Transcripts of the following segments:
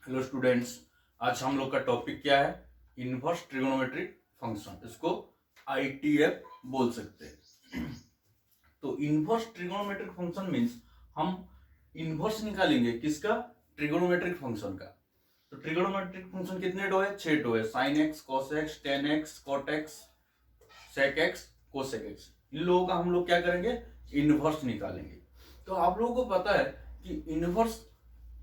Hello students, आज हम लोग का टॉपिक क्या है? इनवर्स ट्रिगोनोमेट्रिक फंक्शन, इसको आईटीएफ बोल सकते हैं। तो इनवर्स ट्रिगोनोमेट्रिक फंक्शन मींस हम इनवर्स निकालेंगे किसका? ट्रिगोनोमेट्रिक फंक्शन का। तो ट्रिगोनोमेट्रिक फंक्शन कितने टो है? 6 टो है। Sine x, cos x, tan x, cot x, sec x, cosec x. इन लोगों का हम लोग क्या करेंगे? इनवर्स निकालेंगे। तो आप लोगों को पता है कि इनवर्स,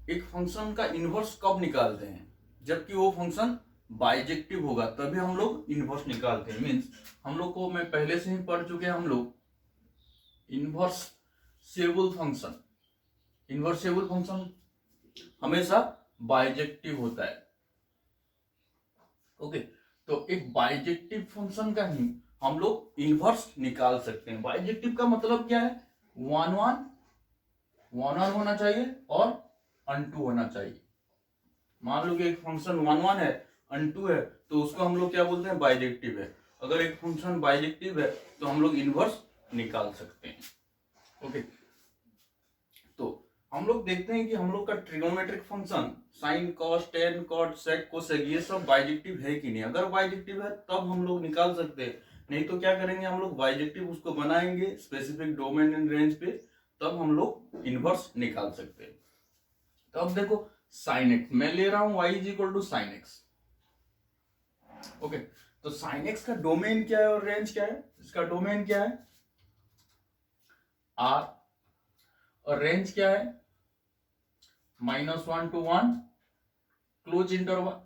एक फंक्शन का इनवर्स कब निकालते हैं? जबकि वो फंक्शन बाइजेक्टिव होगा तभी हम लोग इनवर्स निकालते हैं। मींस हम लोग को, मैं पहले से ही पढ़ चुके हैं हम लोग, इनवर्सेबल फंक्शन हमेशा बाइजेक्टिव होता है। ओके, तो एक बाइजेक्टिव फंक्शन का ही हम लोग इनवर्स निकाल सकते हैं। बाइजेक्टिव का मतलब क्या है? वन वन होना चाहिए और अनटू होना चाहिए। मान लो कि एक फंक्शन वन वन है, अनटू है, तो उसको हम लोग क्या बोलते हैं? बाइजेक्टिव है। अगर एक फंक्शन बाइजेक्टिव है तो हम लोग इनवर्स निकाल सकते हैं। ओके, तो हम लोग देखते हैं कि हम लोग का trigonometric function sine, cos, tan, cot, sec, cosec, ये सब बाइजेक्टिव है कि नहीं। अगर बाइजेक्टिव है तब हम लोग निकाल सकते हैं, नहीं तो क्या करेंगे हम लोग? बाइजेक्टिव उसको बनाएंगे स्पेसिफिक डोमेन एंड रेंज पे, तब हम लोग इनवर्स निकाल सकते हैं। तो अब देखो, साइन एक्स मैं ले रहा हूं, y is equal to sine x. Okay, तो साइन एक्स का डोमेन क्या है और रेंज क्या है? इसका डोमेन क्या है? r, और रेंज क्या है? -1 to 1 क्लोज इंटरवल।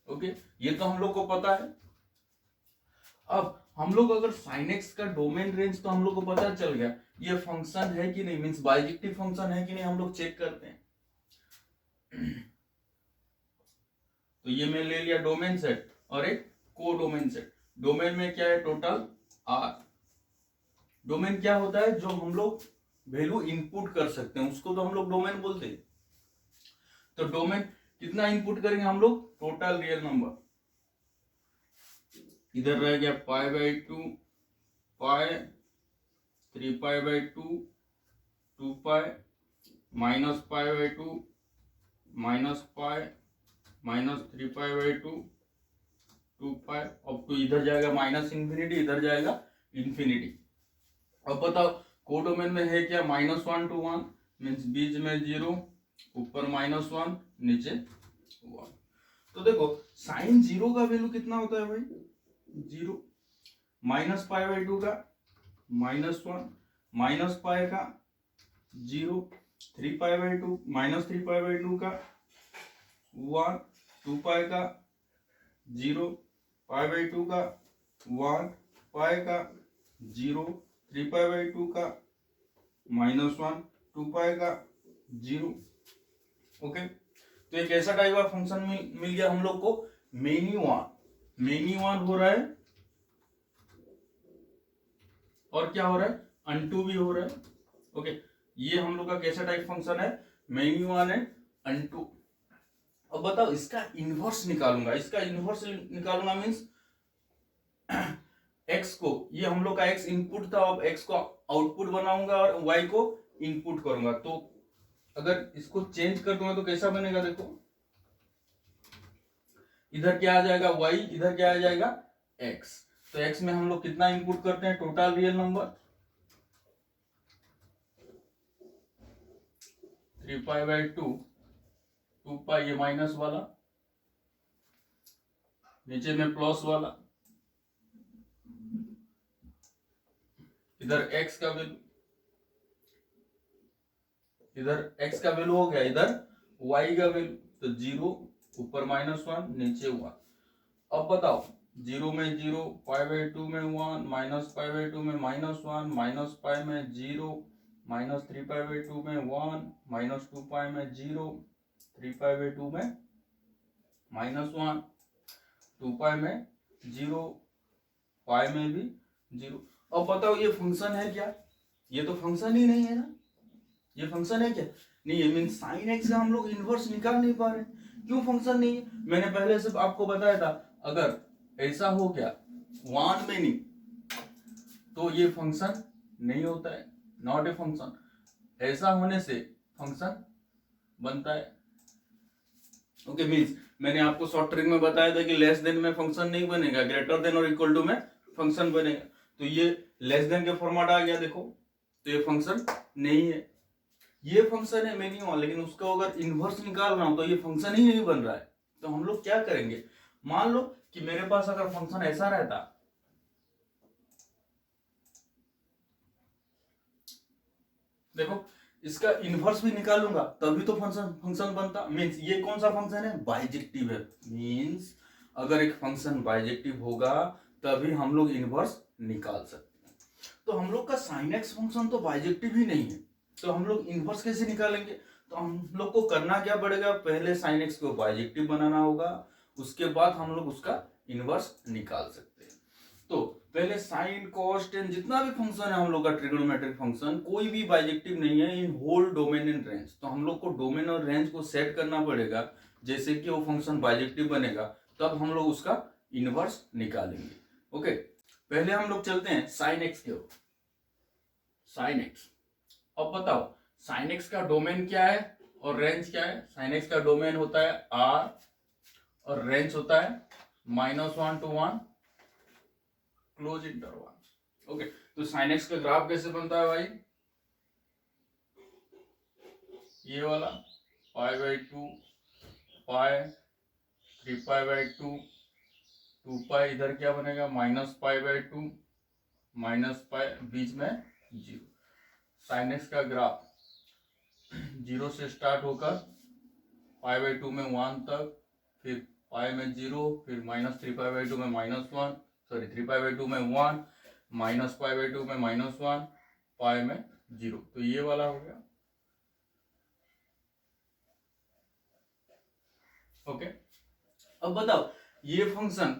ओके, ये तो हम लोग को पता है। अब हम लोग अगर साइन एक्स का डोमेन रेंज तो हम लोग को पता चल गया, ये फंक्शन है कि नहीं, मींस बाइजेक्टिव फंक्शन है कि नहीं, हम लोग चेक करते हैं। तो ये मैं ले लिया डोमेन सेट और एक को डोमेन सेट। डोमेन में क्या है? Total are. डोमेन क्या होता है? जो हम लोग वैल्यू इनपुट कर सकते हैं उसको तो हम लोग डोमेन बोलते हैं। तो डोमेन कितना इनपुट करेंगे हम लोग? Total real number. इधर रह गया π/2, पाई, 3π/2, 2π, -π/2, -π, -3π/2, 2π, अब तो इधर जाएगा माइनस इंफिनिटी, इधर जाएगा इंफिनिटी। अब बताओ कोडोमेन में है क्या? -1 to 1 मीन्स बीच में 0, ऊपर -1, नीचे 1। तो देखो साइन 0 का वैल्यू कितना होता है भाई? 0। -π/2 का -1, -π का 0, 3π/2 -3π/2 का 1, 2π का 0, π/2 का 1, π का 0, 3π/2 का -1, 2π का 0। ओके, तो एक ऐसा टाइप का फंक्शन मिल गया हम लोग को। मेनी वन हो रहा है और क्या हो रहा है? अनटू भी हो रहा है। ओके, ये हम लोग का कैसा टाइप फंक्शन है? Many one and unto. अब बताओ इसका इनवर्स निकालूंगा। इसका इनवर्स निकालूंगा मीन्स x को, ये हम लोग का x इनपुट था, अब x को आउटपुट बनाऊंगा और y को इनपुट करूंगा। तो अगर इसको चेंज कर दूंगा तो कैसा बनेगा? देखो इधर क्या आ जाएगा? y, इधर क्या आ जाएगा? x। तो x में हम लोग कितना इनपुट करते हैं? टोटल रियल नंबर 3π/2, 2π, ये माइनस वाला, नीचे में प्लस वाला, इधर x का वैल्यू, इधर x का वैल्यू हो गया, इधर y का वैल्यू, तो 0, ऊपर -1, नीचे 1। अब बताओ 0 में 0, π/2 में 1, -π/2 में -1, -π में 0, -3π/2 में 1, -2π में 0, 3π/2 में -1, 2π में 0, π में भी 0। अब बताओ ये फंक्शन है क्या? ये तो फंक्शन ही नहीं है ना। ये फंक्शन है क्या? नहीं है। मीन साइन एक्स का हम लोग इनवर्स निकाल नहीं पा रहे। क्यों फंक्शन नहीं है? मैंने पहले से आपको बताया था, अगर ऐसा हो गया वन में नहीं, तो ये फंक्शन नहीं होता है, नॉट ए फंक्शन। ऐसा होने से फंक्शन बनता है। ओके मीन्स मैंने आपको शॉर्ट ट्रिक में बताया था कि लेस देन में फंक्शन नहीं बनेगा, ग्रेटर देन और इक्वल टू में फंक्शन बनेगा। तो ये लेस देन के फॉर्मेट आ गया देखो, तो ये फंक्शन नहीं है, ये फंक्शन है मिनिमम, लेकिन उसको अगर इनवर्स निकाल रहा हूं तो ये फंक्शन ही नहीं बन रहा है। तो हम लोग क्या करेंगे, मान लो कि मेरे पास अगर फंक्शन ऐसा रहता, देखो इसका इनवर्स भी निकालूंगा तभी तो फंक्शन फंक्शन बनता। मींस ये कौन सा फंक्शन है, बाइजेक्टिव है। मींस अगर एक फंक्शन बाइजेक्टिव होगा तभी हम लोग इनवर्स निकाल सकते हैं। तो हम लोग का sin x फंक्शन तो बाइजेक्टिव ही नहीं है, तो हम लोग इनवर्स कैसे निकालेंगे। तो हम लोग को करना क्या पड़ेगा, पहले sin x को बाइजेक्टिव बनाना होगा, उसके बाद हम लोग उसका इनवर्स निकाल सकते हैं। तो पहले साइन कॉस टेन जितना भी फंक्शन है हम लोग का ट्रिग्नोमेट्रिक फंक्शन, कोई भी बाइजेक्टिव नहीं है in whole domain and range. तो हम लोग को डोमेन और रेंज को सेट करना पड़ेगा, जैसे कि वो फंक्शन बाइजेक्टिव बनेगा तब हम लोग उसका इनवर्स निकालेंगे। ओके, पहले हम लोग चलते हैं साइन एक्स के, साइन एक्स। अब बताओ साइन एक्स का डोमेन क्या है और रेंज क्या है। साइन एक्स का डोमेन होता है r और रेंज होता है -1 to 1 क्लोज इंटरवल। ओके, तो साइन एक्स का ग्राफ कैसे बनता है भाई, ये वाला π/2 पाई 3π/2 2π, इधर क्या बनेगा -π/2 -π, बीच में 0। साइन एक्स का ग्राफ 0 से स्टार्ट होकर π/2 में 1 तक, फिर पाई में 0, फिर -3π/2 में -1, सॉरी 3π/2 में 1, -π/2 में -1, पाई में 0। तो ये वाला हो गया। ओके, अब बताओ ये फंक्शन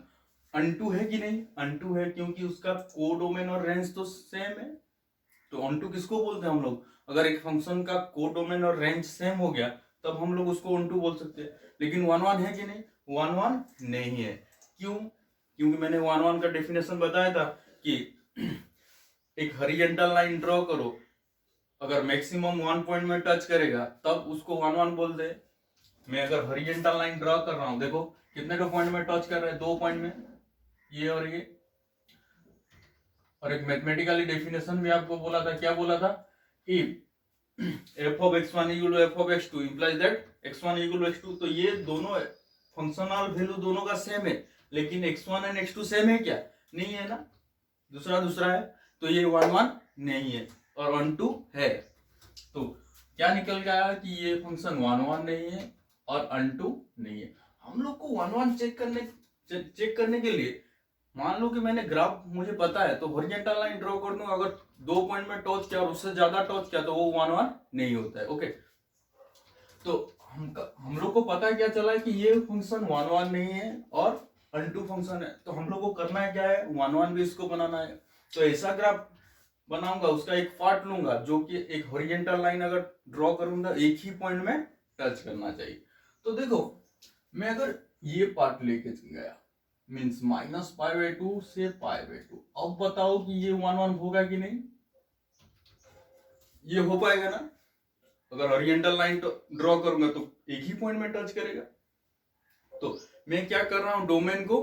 अनटू है कि नहीं। अनटू है क्योंकि उसका कोडोमेन और रेंज तो सेम है। तो अनटू किसको बोलते हैं हम लोग, अगर एक फंक्शन का कोडोमेन और रेंज सेम हो गया तब हम लोग उसको अनटू बोल सकते हैं। लेकिन 1 1 है कि नहीं, 1 1 नहीं है। क्यों, क्योंकि मैंने 1 1 का डेफिनेशन बताया था कि एक हॉरिजॉन्टल लाइन ड्रॉ करो, अगर मैक्सिमम 1 पॉइंट में टच करेगा तब उसको 1 1 बोल दे। मैं अगर हॉरिजॉन्टल लाइन ड्रॉ कर रहा हूं, देखो कितने तो पॉइंट में टच कर रहा है, 2 पॉइंट में, ये और ये। और एक मैथमेटिकली डेफिनेशन भी आपको बोला था, क्या बोला था, if f of x1 equal to f of x2 implies that x1 equal to x2। तो ये दोनों फंक्शनल वैल्यू दोनों का सेम है, लेकिन x1 एंड x2 सेम है क्या, नहीं है ना, दूसरा दूसरा है। तो ये 1 1 नहीं है और 1 2 है। तो क्या निकल गया कि ये फंक्शन 1 1 नहीं है और अनटू नहीं है। हम लोग को 1 1 चेक करने के लिए, मान लो कि मैंने ग्राफ मुझे पता है तो हॉरिजॉन्टल लाइन ड्रॉ कर दूं, अगर 2 पॉइंट में टच किया और उससे ज्यादा टच किया तो वो 1 1 नहीं होता है। ओके, तो हम लोग को पता क्या चला है कि ये फंक्शन 1 1 नहीं है और अनटू फंक्शन है। तो हम लोग को करना है क्या है, 1 1 भी इसको बनाना है। तो ऐसा ग्राफ बनाऊंगा, उसका एक पार्ट लूंगा जो कि एक हॉरिजॉन्टल लाइन अगर ड्रॉ करूंगा एक ही पॉइंट में टच करना चाहिए। तो देखो मैं अगर ये पार्ट लेके गया, मीन्स -π/2 से π/2, अब बताओ कि ये 1 1 होगा कि नहीं, ये हो पाएगा ना। अगर हॉरिजॉन्टल लाइन ड्रॉ करूंगा तो एक ही पॉइंट में टच करेगा। तो मैं क्या कर रहा हूं, डोमेन को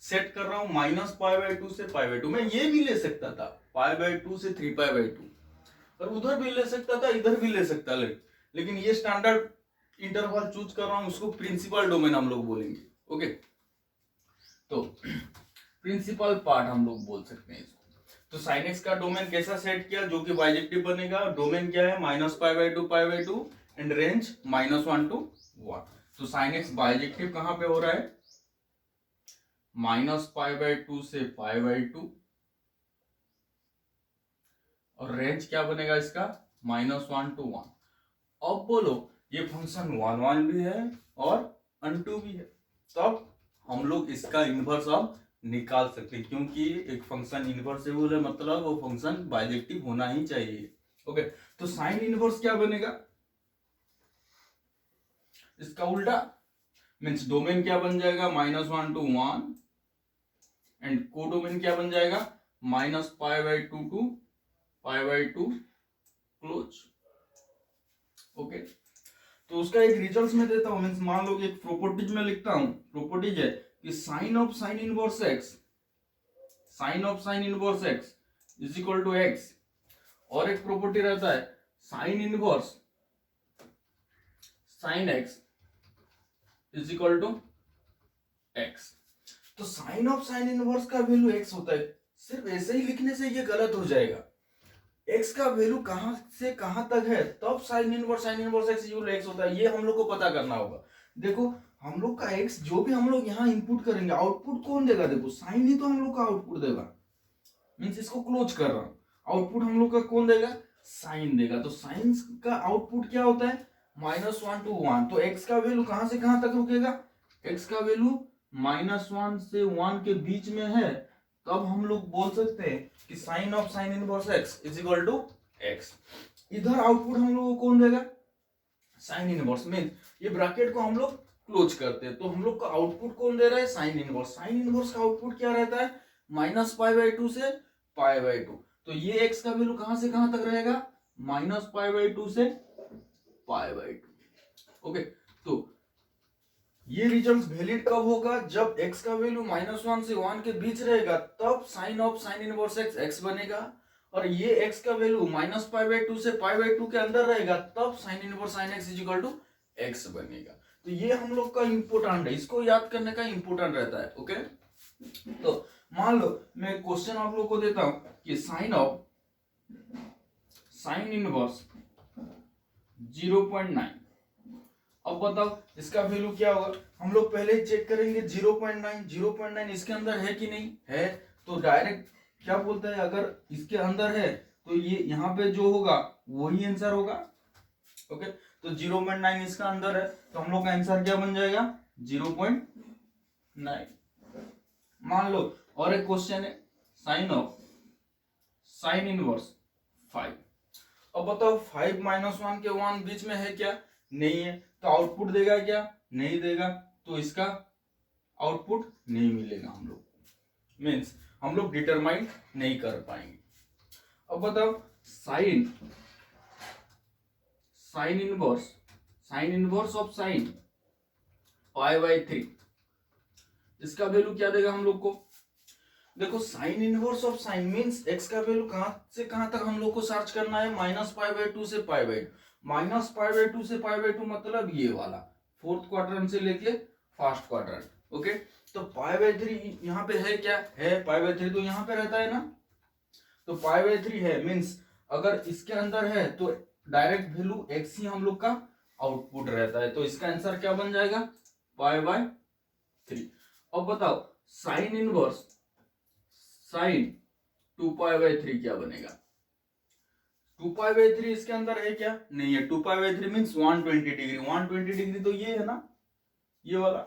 सेट कर रहा हूं -π/2 से π/2। मैं ये भी ले सकता था π/2 से 3π/2, और उधर भी ले सकता था, इधर भी ले सकता, लेकिन ये स्टैंडर्ड इंटरवल चूज कर रहा हूं, उसको प्रिंसिपल डोमेन हम लोग बोलेंगे। ओके, तो प्रिंसिपल पार्ट हम लोग बोल सकते हैं इसको। तो साइन एक्स का डोमेन कैसा सेट किया, जो कि बाइजेक्टिव बनेगा। डोमेन क्या है, -π/2 π/2 एंड रेंज -1 to 1। तो साइन एक्स बाइजेक्टिव कहां पे हो रहा है, -π/2 से π/2, और रेंज क्या बनेगा इसका, -1 to 1। अब बोलो ये फंक्शन 1 1 भी है और अनटू भी है, तब हम लोग इसका इनवर्स अब निकाल सकते हैं, क्योंकि एक फंक्शन इनवर्सेबल है, मतलब वो फंक्शन बाइजेक्टिव होना ही चाहिए। ओके, तो साइन इनवर्स क्या बनेगा, इसका उल्टा, मीन्स डोमेन क्या बन जाएगा, -1 to 1, एंड कोडोमेन क्या बन जाएगा, -π/2 to π/2 क्लोज। ओके, तो उसका एक रिजल्ट में देता हूँ, मीन्स मान लो कि एक प्रॉपर्टीज में लिखता हूँ, प्रॉपर्टीज है कि sine of sine inverse x, sine of sine inverse x is equal to x, और एक प्रॉपर्टी रहता है sine inverse sine x is equal to x. तो साइन ऑफ साइन इनवर्स का वैल्यू एक्स होता है, सिर्फ ऐसे ही लिखने से ये गलत हो जाएगा। एक्स का वैल्यू कहां से कहां तक है तब sine inverse x equal x होता है, ये हम लोग को पता करना होगा। देखो हम लोग का एक्स जो भी हम लोग यहाँ इनपुट करेंगे आउटपुट कौन देगा, देखो साइन ही तो हम लोग का आउटपुट देगा, मीन्स इसको क्लोज कर रहा हूं, आउटपुट हम लोग का कौन देगा, साइन देगा। तो साइन का आउटपुट क्या होता है -1 to 1, तो एक्स का वैल्यू कहां से कहां तक रुकेगा, एक्स का वैल्यू -1 से 1 के बीच में है, तब हम लोग बोल सकते हैं कि sine of sine inverse x is equal to x. इधर आउटपुट हम लोग को कौन देगा, साइन इनवर्स, मीन ये ब्रैकेट को हम लोग क्लोज करते हैं, तो हम लोग का आउटपुट कौन दे रहा है, साइन इनवर्स। साइन इनवर्स का आउटपुट क्या रहता है -π/2 से π/2, तो ये एक्स का वैल्यू कहां से कहां तक रहेगा, -π/2 से π/2। ओके, तो ये रिजल्ट वैलिड कब होगा, जब x का वैल्यू -1 से 1 के बीच रहेगा, तब sine of sine inverse x x बनेगा, और ये x का वैल्यू -π/2 से π/2 के अंदर रहेगा, तब sine inverse sine x is equal to x बनेगा। तो ये हम लोग का इंपोर्टेंट है, इसको याद करने का इंपोर्टेंट रहता है। ओके, तो मान लो मैं क्वेश्चन आप लोग को देता हूं कि साइन ऑफ साइन इनवर्स 0.9, अब बताओ इसका वैल्यू क्या होगा, हम लोग पहले ही चेक करेंगे 0.9 इसके अंदर है कि नहीं है, तो डायरेक्ट क्या बोलता है, अगर इसके अंदर है तो ये यहाँ पे जो होगा वही आंसर होगा। ओके, तो 0.9 इसका अंदर है, तो हम लोग का आंसर क्या बन जाएगा 0.9। मान लो और एक क्वेश्चन है साइन ऑफ साइन इनवर्स 5, अब बताओ 5 -1 के 1 बीच में है क्या, नहीं है, तो आउटपुट देगा क्या, नहीं देगा, तो इसका आउटपुट नहीं मिलेगा हम लोग, मीन्स हम लोग डिटरमाइन नहीं कर पाएंगे। अब बताओ साइन इनवर्स ऑफ साइन π/3, इसका वैल्यू क्या देगा हम लोग को, देखो sine inverse of sine means x का वैल्यू कहां से कहां तक हम लोग को सर्च करना है, -π/2 से π/2, -π/2 से π/2 मतलब ये वाला फोर्थ क्वाड्रेंट से लेके फर्स्ट क्वाड्रेंट। ओके, तो π/3 यहाँ पे है क्या, है π/3 तो यहाँ पे रहता है ना, तो π/3 है, मींस अगर इसके अंदर है तो डायरेक्ट वैल्यू x ही हम लोग का आउटपुट रहता है, तो इसका आंसर क्या बन जाएगा π/3। अब बताओ साइन इनवर्स साइन 2π/3 क्या बनेगा, 2π/3 इसके अंदर है क्या, नहीं है, 2π/3 मींस 120 डिग्री, 120 डिग्री तो ये है ना, ये वाला,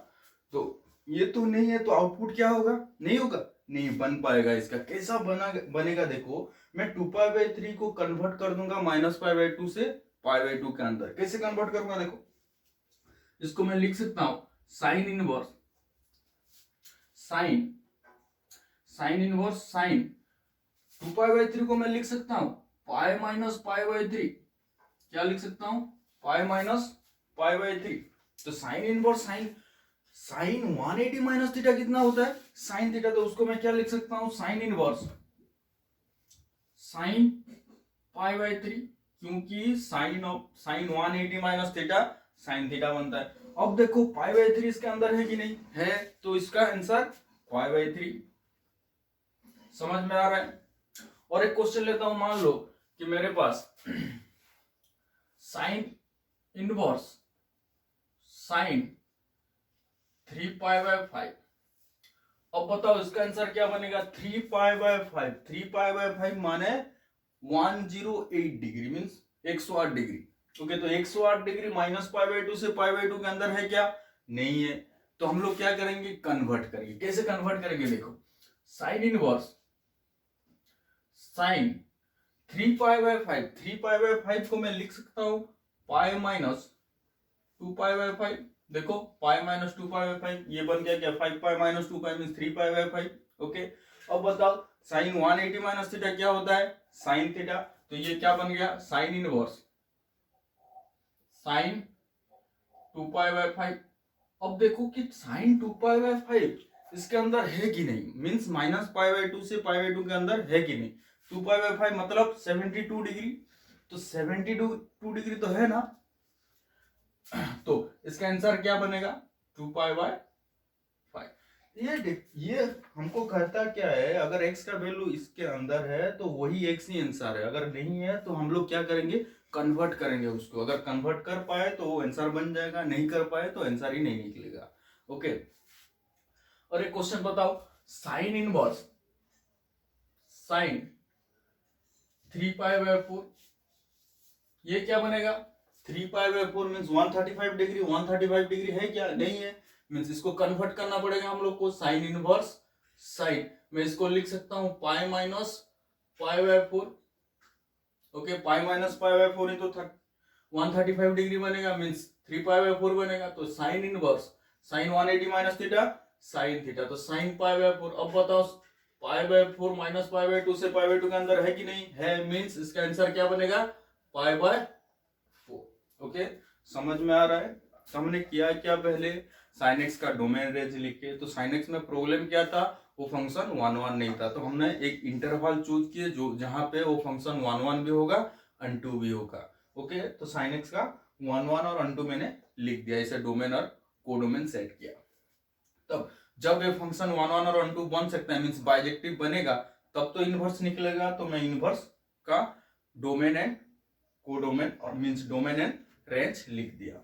तो ये तो नहीं है, तो आउटपुट क्या होगा, नहीं होगा, नहीं बन पाएगा। इसका कैसा बनेगा, देखो मैं 2π/3 को कन्वर्ट कर दूंगा -π/2 से π/2 के अंदर, कैसे कन्वर्ट करूंगा, देखो इसको मैं लिख सकता हूं साइन इनवर्स साइन 2π/3 को मैं लिख सकता हूं π-π/3, क्या लिख सकता हूं π-π/3, तो sine inverse sine 180 minus theta कितना होता है, साइन थीटा, तो उसको मैं क्या लिख सकता हूं साइन इनवर्स साइन π/3, क्योंकि sine 180 minus theta sine theta बनता है। अब देखो π/3 इसके अंदर है कि नहीं है, तो इसका आंसर π/3, समझ में आ रहा है। और एक क्वेश्चन लेता हूं, मान लो कि मेरे पास साइन इनवर्स साइन 3π/5, अब बताओ इसका आंसर क्या बनेगा, 3π/5 माने 108 डिग्री मींस 108 डिग्री। ओके, तो 108 डिग्री -π/2 से π/2 के अंदर है क्या, नहीं है, तो हम लोग क्या करेंगे, कन्वर्ट करेंगे। कैसे कन्वर्ट करेंगे, देखो साइन इनवर्स साइन 3π/5 को मैं लिख सकता हूं π-2π/5, देखो π-2π/5 ये बन गया क्या, 5π-2π मींस 3π/5। ओके, अब बताओ साइन 180 माइनस थीटा क्या होता है, साइन थीटा, तो ये क्या बन गया साइन इनवर्स साइन 2π/5। अब देखो कि साइन 2π/5 इसके अंदर है कि नहीं, मीन्स -π/2 से π/2 के अंदर है कि नहीं। 2π/5 मतलब 72 डिग्री, तो 72 डिग्री तो है ना, तो इसका आंसर क्या बनेगा 2π/5। ये हमको कहता क्या है, अगर x का वैल्यू इसके अंदर है तो वही x ही आंसर है, अगर नहीं है तो हम लोग क्या करेंगे, कन्वर्ट करेंगे उसको। अगर कन्वर्ट कर पाए तो वो आंसर बन जाएगा, नहीं कर पाए तो आंसर ही नहीं निकलेगा। ओके, और एक क्वेश्चन बताओ, साइन इनवर्स साइन 3π/4, ये क्या बनेगा, 3π/4 मीन्स 135 डिग्री। 135 डिग्री है क्या, नहीं है, मीन्स इसको कन्वर्ट करना पड़ेगा हम लोग को। साइन इनवर्स साइन, मैं इसको लिख सकता हूं pi minus π/4। Okay, pi minus π/4 ही तो 135 डिग्री बनेगा, मीन्स 3π/4 बनेगा। तो sine inverse sine 180 minus theta sine theta, तो साइन π/4। अब बताओ π/4 माइनस π/2 से π/2 के अंदर है कि नहीं है, मीन्स इसका आंसर क्या बनेगा π/4। ओके, समझ में आ रहा है। हमने किया क्या, पहले साइन एक्स का डोमेन रेंज लिखे, तो साइन एक्स में प्रॉब्लम क्या था, वो फंक्शन 1 1 नहीं था, तो हमने एक इंटरवल चूज किए जो जहां पे वो फंक्शन 1 1 भी होगा and 2 भी होगा। ओके, तो साइन एक्स का 1 1 और and 2 मैंने लिख दिया, इसे डोमेन और कोडोमेन सेट किया। तब जब ये फंक्शन 1 1 और and 2 बन सकता है, मीन्स बाइजेक्टिव बनेगा, तब तो इनवर्स निकलेगा। तो मैं इनवर्स का डोमेन एंड कोडोमेन और मीन्स डोमेन एंड रेंज लिख दिया।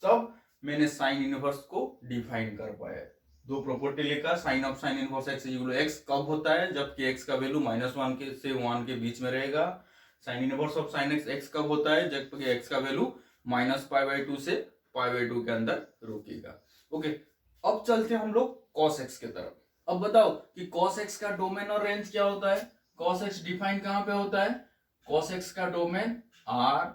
तब मैंने साइन इनवर्स को डिफाइन कर पाया। दो प्रॉपर्टी लिखा, sine of sine inverse x equal to x कब होता है, जबकि एक्स का वैल्यू -1 के से 1 के बीच में रहेगा। Sine inverse of sine x x कब होता है, जबकि एक्स का वैल्यू -π/2 से π/2 के अंदर रुकेगा। ओके, अब चलते हैं हम लोग cos x के तरफ। अब बताओ कि cos x का डोमेन और रेंज क्या होता है। cos x डिफाइन कहां पे होता है, cos x का डोमेन r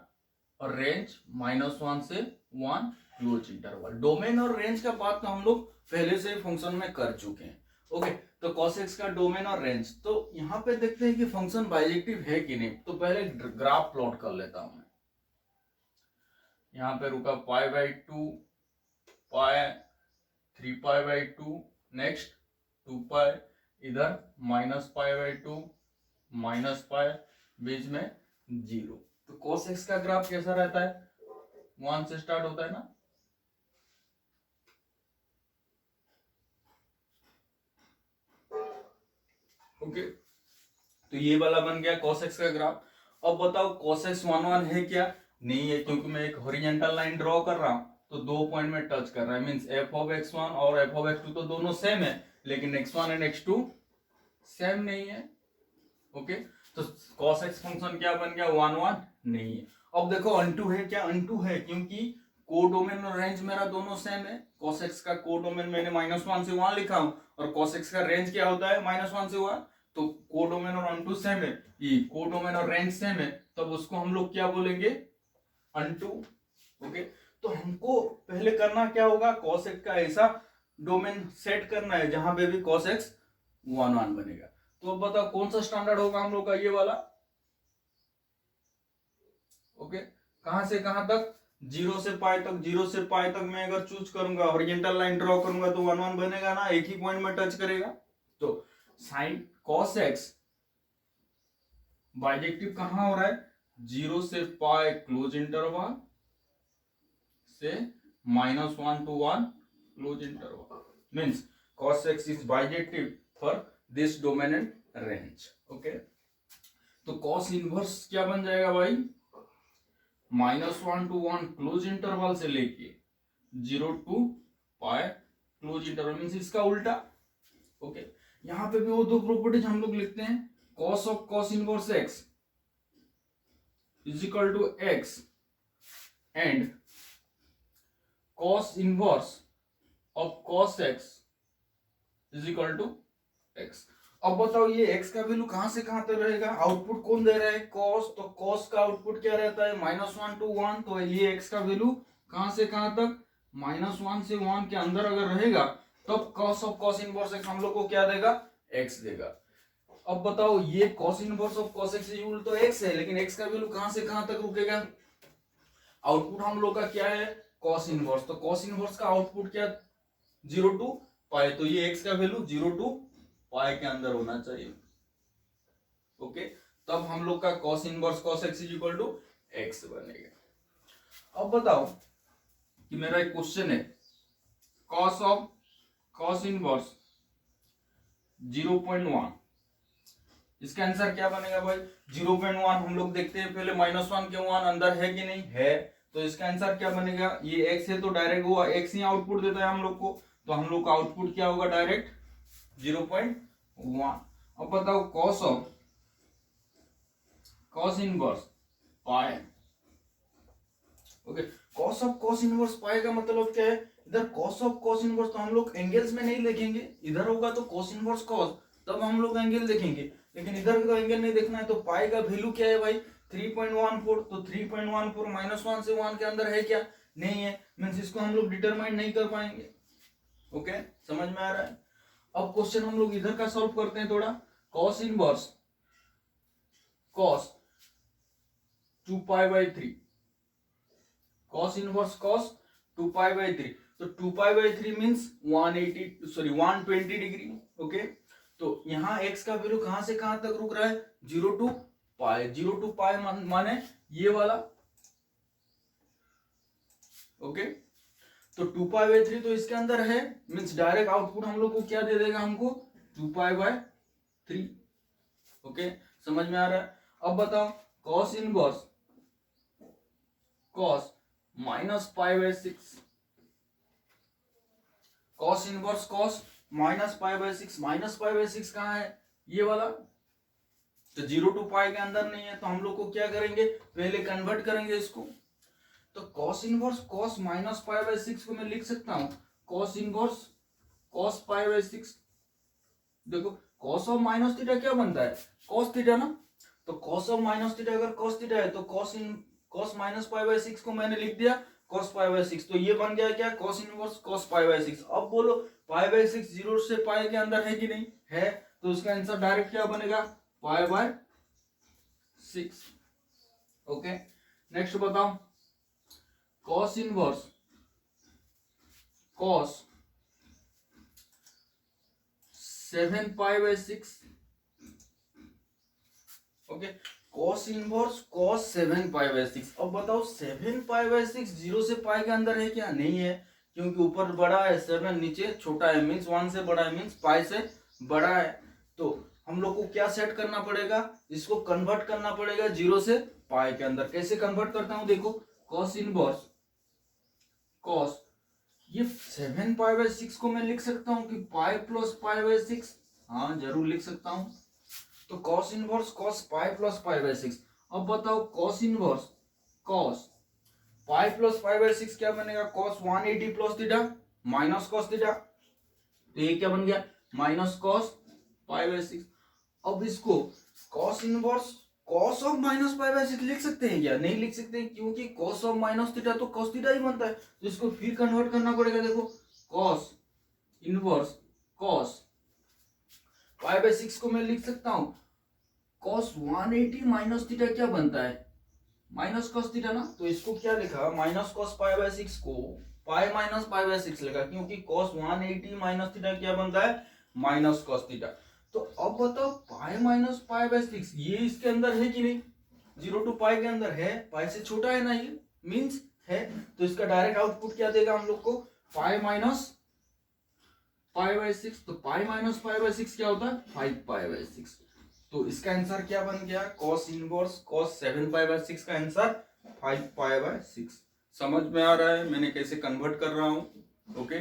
और रेंज -1 से 1 क्लोज इंटरवल। डोमेन और रेंज का बात तो हम लोग पहले से फंक्शन में कर चुके हैं। ओके, तो cos x का डोमेन और रेंज, तो यहाँ पे देखते हैं कि फंक्शन बाइजेक्टिव है कि नहीं। तो पहले ग्राफ प्लॉट कर लेता हूं मैं, यहाँ पे रुका π/2 पाई 3π/2, नेक्स्ट 2π, इधर -π/2 -π, बीच में 0। तो cos x का ग्राफ कैसा रहता है, 1 से स्टार्ट होता है ना। ओके, तो ये वाला बन गया cos x का ग्राफ। अब बताओ cos x 1 1 है क्या, नहीं है, क्योंकि मैं एक हॉरिजॉन्टल लाइन ड्रॉ कर रहा हूं, तो 2 पॉइंट में टच कर रहा है, मींस f ऑफ x1 और f ऑफ x2 तो दोनों सेम है, लेकिन x1 एंड x2 सेम नहीं है। ओके, तो cos x फंक्शन क्या बन गया, 1 1 नहीं है। अब देखो अनटू है क्या, अनटू है क्योंकि कोडोमेन और रेंज मेरा दोनों सेम है। cos x का कोडोमेन मैंने -1 से 1 लिखा हूं, और cos x का रेंज क्या होता है, -1 से 1, तो कोडोमेन और अनटू सेम है, ये कोडोमेन और रेंज सेम है, तब उसको हम लोग क्या बोलेंगे, अनटू। ओके, तो हमको पहले करना क्या होगा, cos x का ऐसा डोमेन सेट करना है जहां पे भी cos x 1 1 बनेगा। तो अब बताओ कौन सा स्टैंडर्ड होगा हम लोग का, ये वाला। ओके, कहां से कहां तक, 0 से पाई तक। 0 से पाई तक मैं अगर चूज करूंगा, हॉरिजॉन्टल लाइन ड्रॉ करूंगा, तो 1 1 बनेगा ना, एक ही पॉइंट में टच करेगा। तो साइन cos x बाइजेक्टिव कहां हो रहा है, 0 से पाई क्लोज इंटरवल से -1 to 1 close interval, means cos x is bijective for this domain and range। Okay, तो cos इनवर्स क्या बन जाएगा भाई, -1 to 1 क्लोज इंटरवल से लेके 0 to pi close interval, means इसका उल्टा। ओके, यहां पे भी वो दो प्रॉपर्टीज हम लोग लिखते हैं, cos of cos inverse x is equal to x and cos inverse of cos x is equal to x। अब बताओ ये x का वैल्यू कहां से कहां तक रहेगा, आउटपुट कौन दे रहा है, cos, तो cos का आउटपुट क्या रहता है, -1 to 1, तो ये x का वैल्यू कहां से कहां तक, -1 से 1 के अंदर अगर रहेगा, तब cos of cos inverse x हम लोग को क्या देगा, x देगा। अब बताओ ये cos inverse of cos x equal तो x है, लेकिन x का वैल्यू कहां से कहां तक रुकेगा, आउटपुट हम लोग का क्या है, कॉस इनवर्स, तो कॉस इनवर्स का आउटपुट क्या 0 टू पाई, तो ये x का वैल्यू 0 टू पाई के अंदर होना चाहिए। ओके, तब हम लोग का cos inverse cos x is equal to x बनेगा। अब बताओ कि मेरा एक क्वेश्चन है, कॉस ऑफ कॉस इनवर्स 0.1, इसका आंसर क्या बनेगा भाई 0.1। हम लोग देखते हैं पहले -1 के 1 अंदर है कि नहीं है, तो इसका आंसर क्या बनेगा, ये x है तो डायरेक्ट हुआ x ही आउटपुट देता है हम लोग को, तो हम लोग का आउटपुट क्या होगा डायरेक्ट 0.1। अब बताओ cos of cos inverse pi, okay, cos of cos inverse पाई का मतलब क्या है, इधर कॉस ऑफ कॉस इनवर्स तो हम लोग एंगल्स में नहीं लिखेंगे, इधर होगा तो कॉस इनवर्स कॉस, तब हम लोग एंगल देखेंगे, लेकिन इधर का एंगल नहीं देखना है। तो पाई का वैल्यू क्या है भाई 3.14, तो 3.14 -1 से 1 के अंदर है क्या, नहीं है, मींस इसको हम लोग डिटरमाइन नहीं कर पाएंगे। ओके, समझ में आ रहा है। अब क्वेश्चन हम लोग इधर का सॉल्व करते हैं थोड़ा, cos inverse cos 2π/3, cos inverse cos 2π/3, तो 2π/3 मींस 120 डिग्री। ओके, तो यहाँ x का वैल्यू कहां से कहां तक रुक रहा है 0 टू पाई, 0 टू पाई माने ये वाला। ओके, तो 2π/3 तो इसके अंदर है, मींस डायरेक्ट आउटपुट हम लोग को क्या दे देगा हमको 2π/3। ओके, समझ में आ रहा है। अब बताओ cos inverse cos -π/6, cos inverse cos -π/6, -π/6 कहां है ये वाला, तो 0 टू पाई के अंदर नहीं है, तो हम लोग को क्या करेंगे पहले कन्वर्ट करेंगे इसको। तो कॉस इनवर्स कॉस -π/6 को मैं लिख सकता हूं कॉस इनवर्स कॉस π/6। देखो कॉस ऑफ माइनस थीटा क्या बनता है कॉस थीटा ना, तो कॉस ऑफ माइनस थीटा अगर कॉस थीटा है तो कॉस -π/6 को मैंने लिख दिया cos π/6, तो ये बन गया क्या cos इनवर्स cos π/6। अब बोलो π/6 0 से पाई के अंदर है कि नहीं है, तो उसका आंसर डायरेक्ट क्या बनेगा π/6। ओके, नेक्स्ट बताओ cos inverse cos 7π/6। Okay, cos inverse cos 7π/6। अब बताओ 7π/6 0 से पाई के अंदर है क्या, नहीं है, क्योंकि ऊपर बड़ा है 7, नीचे छोटा है, मींस 1 से बड़ा है, मींस पाई से बड़ा है। तो हम लोग को क्या सेट करना पड़ेगा, इसको कन्वर्ट करना पड़ेगा 0 से पाई के अंदर। कैसे कन्वर्ट करता हूं देखो, cos इनवर्स cos, ये 7π/6 को मैं लिख सकता हूं कि पाई प्लस π/6, हाँ जरूर लिख सकता हूं। तो cos inverse cos pi plus π/6। अब बताओ cos inverse cos pi plus π/6 क्या बनेगा cos 180 plus theta minus cos theta, तो ये क्या बन गया माइनस cos π/6। अब इसको cos inverse cos of minus π/6 लिख सकते हैं क्या, नहीं लिख सकते हैं, क्योंकि cos ऑफ माइनस थीटा तो cos थीटा ही बनता है, तो इसको फिर कन्वर्ट करना पड़ेगा। देखो cos इनवर्स cos π/6 को मैं लिख सकता हूं cos 180 माइनस थीटा क्या बनता है माइनस cos थीटा ना, तो इसको क्या लिखा माइनस cos π/6 को पाई माइनस π/6 लिखा, क्योंकि cos 180 माइनस थीटा क्या बनता है माइनस cos थीटा। तो अब बताओ पाई माइनस π/6 ये इसके अंदर है कि नहीं, 0 टू पाई के अंदर है, पाई से छोटा है ना ये, मींस है, तो इसका डायरेक्ट आउटपुट क्या देगा हम लोग को पाई माइनस π/6, तो पाई माइनस π/6 क्या होता है 5π/6। तो इसका आंसर क्या बन गया cos इनवर्स cos 7π/6 का आंसर 5π/6। समझ में आ रहा है मैंने कैसे कन्वर्ट कर रहा हूं। ओके,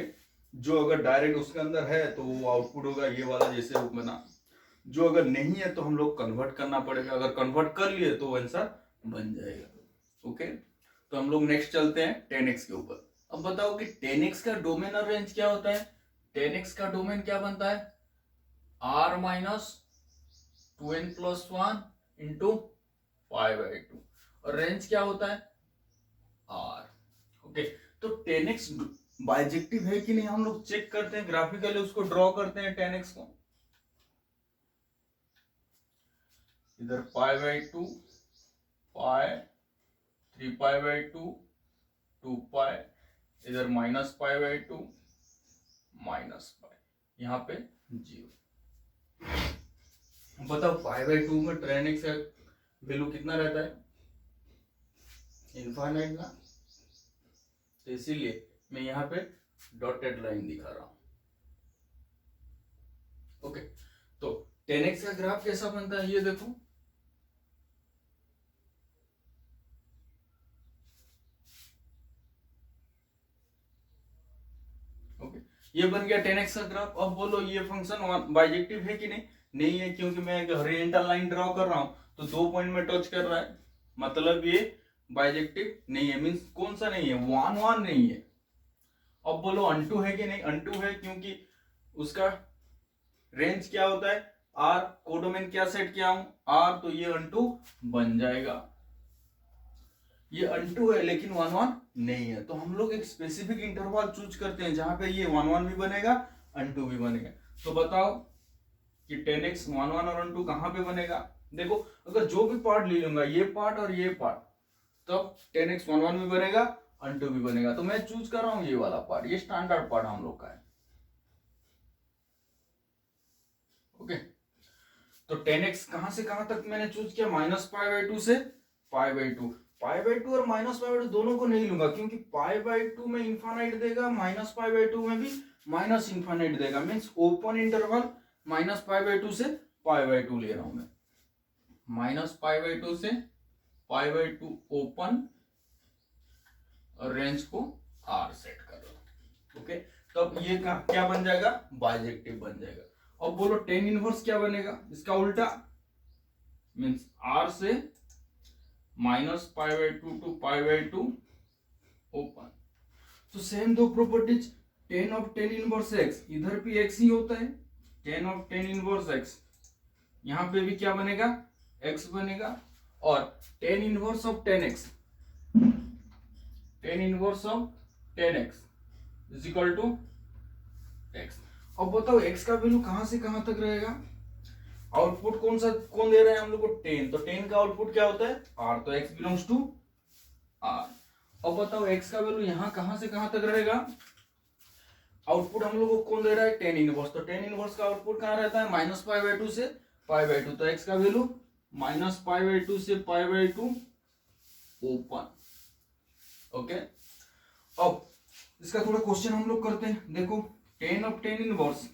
जो अगर डायरेक्ट उसके अंदर है तो वो आउटपुट होगा ये वाला जैसे रूप बना, जो अगर नहीं है तो हम लोग कन्वर्ट करना पड़ेगा, अगर कन्वर्ट कर लिए तो आंसर बन जाएगा। ओके, तो हम लोग नेक्स्ट चलते हैं 10x के ऊपर। अब बताओ कि 10x का डोमेन और रेंज क्या होता है, 10x का डोमेन क्या बनता है r minus 2n plus 1 into 5/2, और रेंज क्या होता है r। ओके, तो 10x बाइजेक्टिव है कि नहीं हम लोग चेक करते हैं, ग्राफिकली उसको ड्रॉ करते हैं 10x को। इधर π/2 पाई 3π/2 2 पाई, इधर -π/2 -π, यहाँ पे 0। बताओ π/2 में tan x का वैल्यू कितना रहता है, इनफाइनाइट ना, तो इसीलिए मैं यहाँ पे डॉटेड लाइन दिखा रहा हूं। ओके, तो tan x का ग्राफ कैसा बनता है ये देखो, ओके ये बन गया tan x का ग्राफ। अब बोलो ये फंक्शन बाइजेक्टिव है कि नहीं, नहीं है, क्योंकि मैं एक हॉरिजॉन्टल लाइन ड्रॉ कर रहा हूं तो 2 पॉइंट में टच कर रहा है, मतलब ये बाइजेक्टिव नहीं है। मींस कौन सा नहीं है, 1 1 नहीं है। अब बोलो अनटू है कि नहीं, अनटू है, क्योंकि उसका रेंज क्या होता है आर, कोडोमेन क्या सेट किया हूं आर, तो ये अनटू बन जाएगा। ये अनटू है लेकिन 1 1 नहीं है, तो हम लोग एक स्पेसिफिक इंटरवल चूज करते हैं जहां पे ये 1 1 भी बनेगा अनटू भी बनेगा। तो बताओ कि tan x 1 1 और अनटू कहां पे बनेगा। देखो अगर जो भी पार्ट ले लूंगा, ये पार्ट और ये पार्ट, तब tan x 1 1 भी बनेगा अनटू भी बनेगा। तो मैं चूज कर रहा हूं ये वाला पार्ट, ये स्टैंडर्ड पार्ट हम लोग का है। ओके, तो tan x कहां से कहां तक मैंने चूज किया, -π/2 से π/2। π/2 और -π/2 दोनों को नहीं लूंगा, क्योंकि π/2 में इंफाइनाइट देगा, -π/2 में भी माइनस इंफाइनाइट देगा। मींस ओपन इंटरवल -π/2 से π/2 ले रहा हूं मैं, -π/2 से π/2 ओपन और रेंज को r सेट कर रहा हूं। ओके, तब ये क्या बन जाएगा, बाइजेक्टिव बन जाएगा। अब बोलो tan इनवर्स क्या बनेगा, इसका उल्टा, मींस r से -π/2 टू π/2 ओपन। तो सेम दो properties, tan of tan inverse x, इधर भी x ही होता है, tan of tan inverse x, यहां पे भी क्या बनेगा, x बनेगा। और tan inverse of tan x, tan inverse of tan x is equal to x। अब बताओ x का वैल्यू कहां से कहां तक रहेगा, आउटपुट कौन दे रहा है हम लोग को, 10, तो 10 का आउटपुट क्या होता है r, तो x बिलोंग्स टू r। अब बताओ x का वैल्यू यहां कहां से कहां तक रहेगा, आउटपुट हम लोग को कौन दे रहा है, tan इनवर्स, तो tan इनवर्स का आउटपुट कहां रहता है, -π/2 से π/2, तो x का वैल्यू -π/2 से π/2 ओपन। ओके, अब इसका थोड़ा क्वेश्चन हम लोग करते हैं। देखो tan ऑफ tan इनवर्स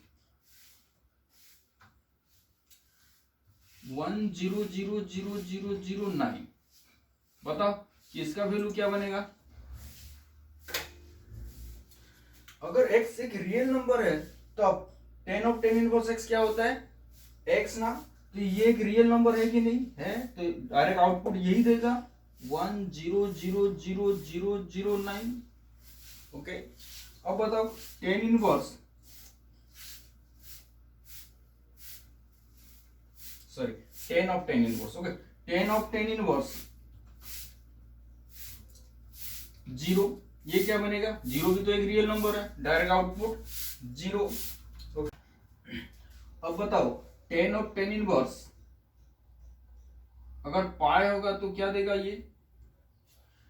1000009, बताओ कि इसका वैल्यू क्या बनेगा। अगर x एक रियल नंबर है तो अब tan of tan inverse x क्या होता है, x ना, तो ये एक रियल नंबर है कि नहीं है, तो डायरेक्ट आउटपुट यही देगा 1000009। ओके, अब बताओ tan inverse, sorry tan of tan inverse, okay, tan of tan inverse 0, ये क्या बनेगा, 0 भी तो एक रियल नंबर है, डायरेक्ट आउटपुट 0। अब बताओ tan ऑफ tan इनवर्स अगर पाई होगा तो क्या देगा ये,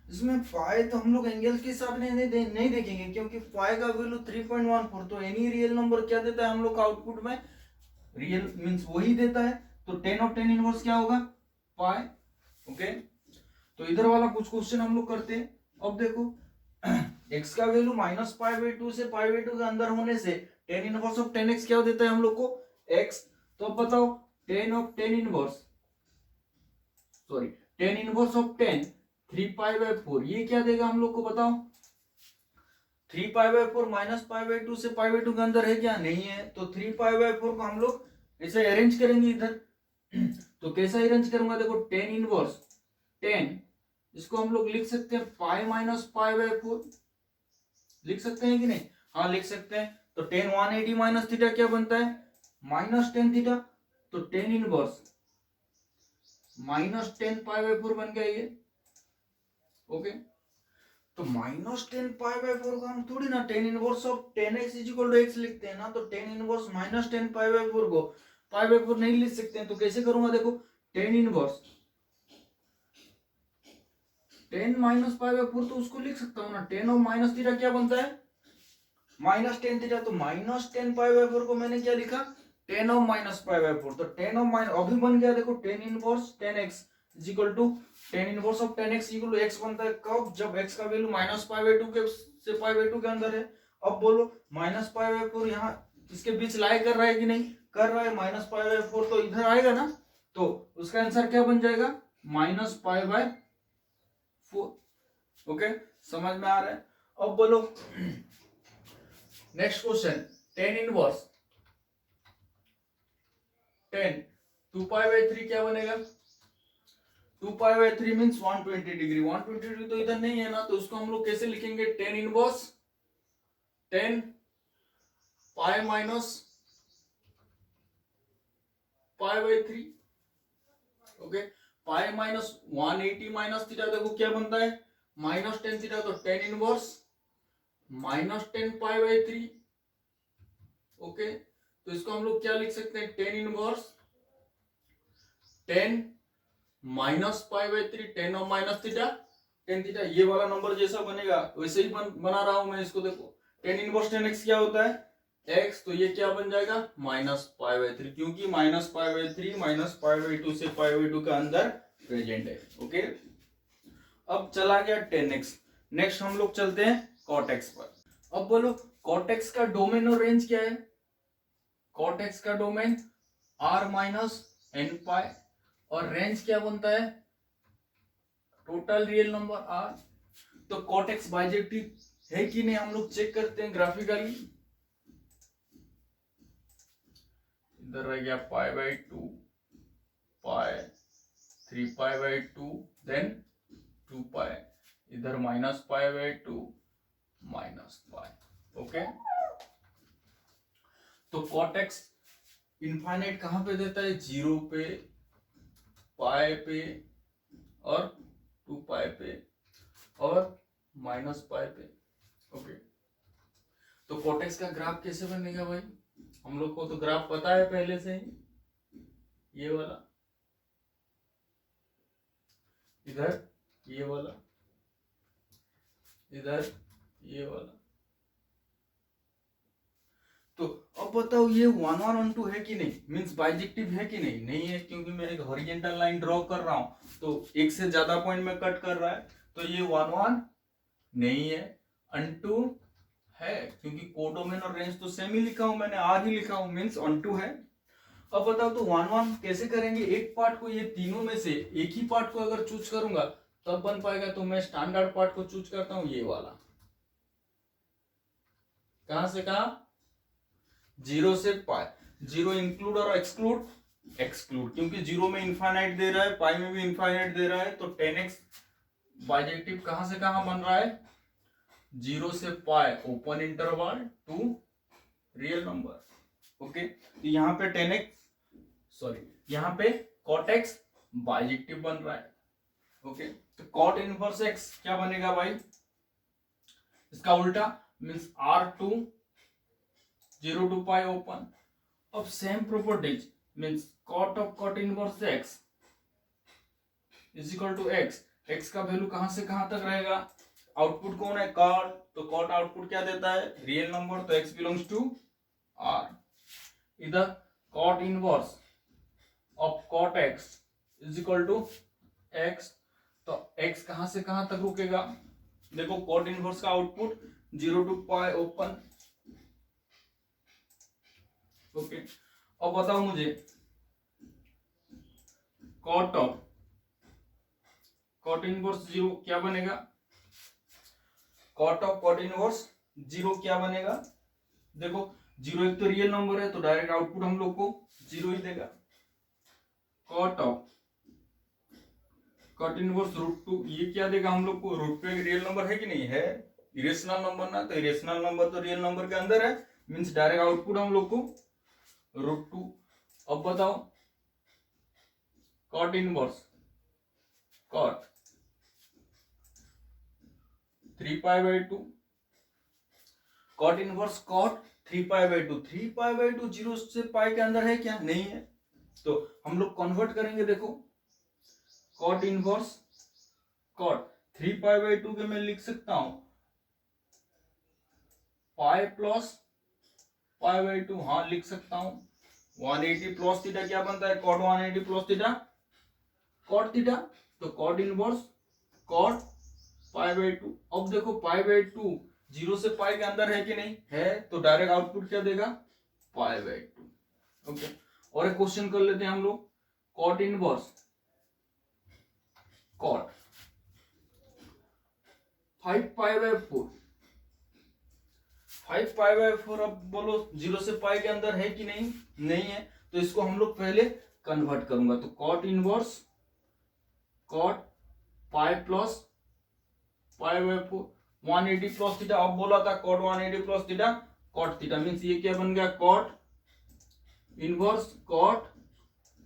इसमें पाई तो हम लोग एंगल के हिसाब से नहीं देखेंगे, क्योंकि पाई का वैल्यू 3.14, तो एनी रियल नंबर क्या देता है हम लोग का आउटपुट में, रियल मींस वही देता है, तो tan ऑफ tan इनवर्स क्या होगा, पाई। ओके, तो इधर वाला कुछ क्वेश्चन हम लोग करते हैं। अब देखो x का वैल्यू -π/2 से π/2 के अंदर होने से tan inverse of tan x क्या देता है हम लोग को, x। तो अब बताओ tan of tan inverse, sorry tan inverse of tan 3π/4, ये क्या देगा हम लोग को, बताओ 3π/4 -π/2 से π/2 के अंदर है क्या, नहीं है, तो 3π/4 को हम लोग ऐसे अरेंज करेंगे इधर। तो कैसा अरेंज करूंगा, देखो tan इनवर्स 10, इसको हम लोग लिख सकते हैं पाई -π/4, लिख सकते हैं कि नहीं, हाँ लिख सकते हैं। तो tan 180 माइनस थीटा क्या बनता है, -10 थीटा, तो tan इनवर्स -10π/4 बन गया ये। ओके, तो -10π/4 का हम थोड़ी ना tan inverse of tan x equal to x लिखते हैं ना, तो tan इनवर्स -10π/4 को π/4 नहीं लिख सकते हैं, तो कैसे करूंगा, देखो tan inverse 10 minus pi bye 4 तो उसको लिख सकता हूँ ना, 10 और माइनस थीटा क्या बनता है, माइनस 10 थीटा। तो माइनस 10 पाई बाय 4 को मैंने क्या लिखा, 10 और माइनस पाई बाय 4। तो 10 और माइनस अभी बन गया, देखो 10 inverse 10x is equal to 10 inverse of 10x equal to x बनता है कब, जब x का वैल्यू माइनस पाई बाय 2 के से पाई बाय 2 के अंदर है। अब बोलो माइनस पाई बाय 4 यहाँ इसके बीच लाई कर रहा है कि नहीं कर रहा है, माइनस पाई बाय 4 तो इधर आएगा ना, तो उसका आंसर क्या बन जाएगा, माइनस पाई बाय 4। ओके, समझ में आ रहा है। अब बोलो next question, 10 inverse 10 2 pi by 3 क्या बनेगा, 2 pi by 3 means 120 degree. 120 degree तो इधर नहीं है ना, तो उसको हम लोग कैसे लिखेंगे, 10 inverse 10 pi minus pi bye 3। Okay, pi minus 180 minus theta देखो क्या बनता है, माइनस 10 थीटा, तो 10 inverse minus 10 pi by 3। Okay, तो इसको हम लोग क्या लिख सकते हैं, 10 इनवर्स 10 माइनस पाई बाय 3, 10 और माइनस थीटा 10 थीटा, ये वाला नंबर जैसा बनेगा वैसे ही बना रहा हूं मैं इसको। देखो 10 इनवर्स 10x क्या होता है x, तो ये क्या बन जाएगा माइनस पाई बाय 3, क्योंकि minus pi bye 3 minus pi by 2 से पाई बाय 2 के अंदर प्रेजेंट है। ओके, अब चला गया 10x। नेक्स्ट हम लोग चलते हैं cot x पर। अब बोलो cot x का डोमेन और रेंज क्या है, cot x का डोमेन r माइनस एन पाई और रेंज क्या बनता है, टोटल रियल नंबर r। तो cot x बाइजेक्टिव है कि नहीं हम लोग चेक करते हैं ग्राफिकली। इधर रह गया pi by 2 pi 3 pi by 2 then 2 pi, इधर minus pi by 2 minus pi. Okay, तो cot x इनफाइनाइट कहां पे देता है, 0 पे, पाई पे और 2 पाई पे और माइनस पाई पे। ओके, तो cot x का ग्राफ कैसे बनेगा भाई, हम लोग को तो ग्राफ पता है पहले से ही, ये वाला, इधर ये वाला, इधर ये वाला। तो अब बताओ ये 1 1 1 2 है कि नहीं, मींस बाइजेक्टिव है कि नहीं, नहीं है, क्योंकि मैं एक हॉरिजॉन्टल लाइन ड्रॉ कर रहा हूं तो एक से ज्यादा पॉइंट में कट कर रहा है, तो ये 1 1 नहीं है, अनटू है, क्योंकि कोडोमेन और रेंज तो सेम ही लिखा हूं मैंने, आर ही लिखा हूं, मींस अनटू है। अब बताओ तो 1 1 कैसे करेंगे, एक पार्ट को, ये तीनों में से एक ही पार्ट को अगर चूज करूंगा तब बन पाएगा, तो मैं स्टैंडर्ड पार्ट को चूज करता हूं, ये वाला। कहां से कहां, 0 से पाई, 0 इंक्लूड और एक्सक्लूड, एक्सक्लूड, क्योंकि 0 में इनफाइनाइट दे रहा है, पाई में भी इनफाइनाइट दे रहा है, तो 10x बाइजेक्टिव कहां से कहां बन रहा है, 0 से pi open interval to real number. Okay, तो यहाँ पे 10x सॉरी यहाँ पे cot x बाइजेक्टिव बन रहा है। ओके, तो cot इनवर्स x क्या बनेगा भाई, इसका उल्टा means r2 0 to pi open. अब same properties means cot of cot inverse x is equal to x, x का वैल्यू कहां से कहां तक रहेगा, आउटपुट कौन है cot, तो cot आउटपुट क्या देता है, रियल नंबर, तो x बिलोंग्स टू r। इधर cot inverse of cot x is equal to x, तो x कहां से कहां तक रुकेगा, देखो cot इनवर्स का output 0 to pi open. Okay, अब बताओ मुझे cot इनवर्स 0 क्या बनेगा, cot ऑफ cot इनवर्स 0 क्या बनेगा, देखो 0 एक तो रियल नंबर है, तो डायरेक्ट आउटपुट हम लोग को 0 ही देगा। cot ऑफ cot इनवर्स √2 ये क्या देगा हम लोग को, √2 एक रियल नंबर है कि नहीं है, इरेशनल नंबर ना, तो इरेशनल नंबर तो रियल नंबर के अंदर है, मींस डायरेक्ट आउटपुट हम लोग को √2। अब बताओ cot inverse cot 3 pi by 2, cot inverse cot 3 pi by 2, 3 pi by 2 0 से पाई के अंदर है क्या, नहीं है, तो हम लोग कन्वर्ट करेंगे, देखो cot इनवर्स cot 3 पाई/2 के मैं लिख सकता हूं पाई प्लस पाई/2, हाँ लिख सकता हूं। 180 प्लस थीटा क्या बनता है, cot 180 plus theta cot theta, तो कॉट इनवर्स कॉट पाई/2। अब देखो पाई/2 जीरो से पाई के अंदर है कि नहीं है, तो डायरेक्ट आउटपुट क्या देगा, पाई/2। ओके, और एक क्वेश्चन कर लेते हैं हम लोग, कॉट इनवर्स कॉट 5 पाई/4। 5 पाई/4, अब बोलो जीरो से पाई के अंदर है कि नहीं, नहीं है, तो इसको हम लोग पहले कन्वर्ट करूंगा, तो cot inverse cot pi plus पाई/4 180 प्लस थीटा। अब बोला था cot 180 plus theta cot theta, means ये क्या बन गया, कॉट इनवर्स कॉट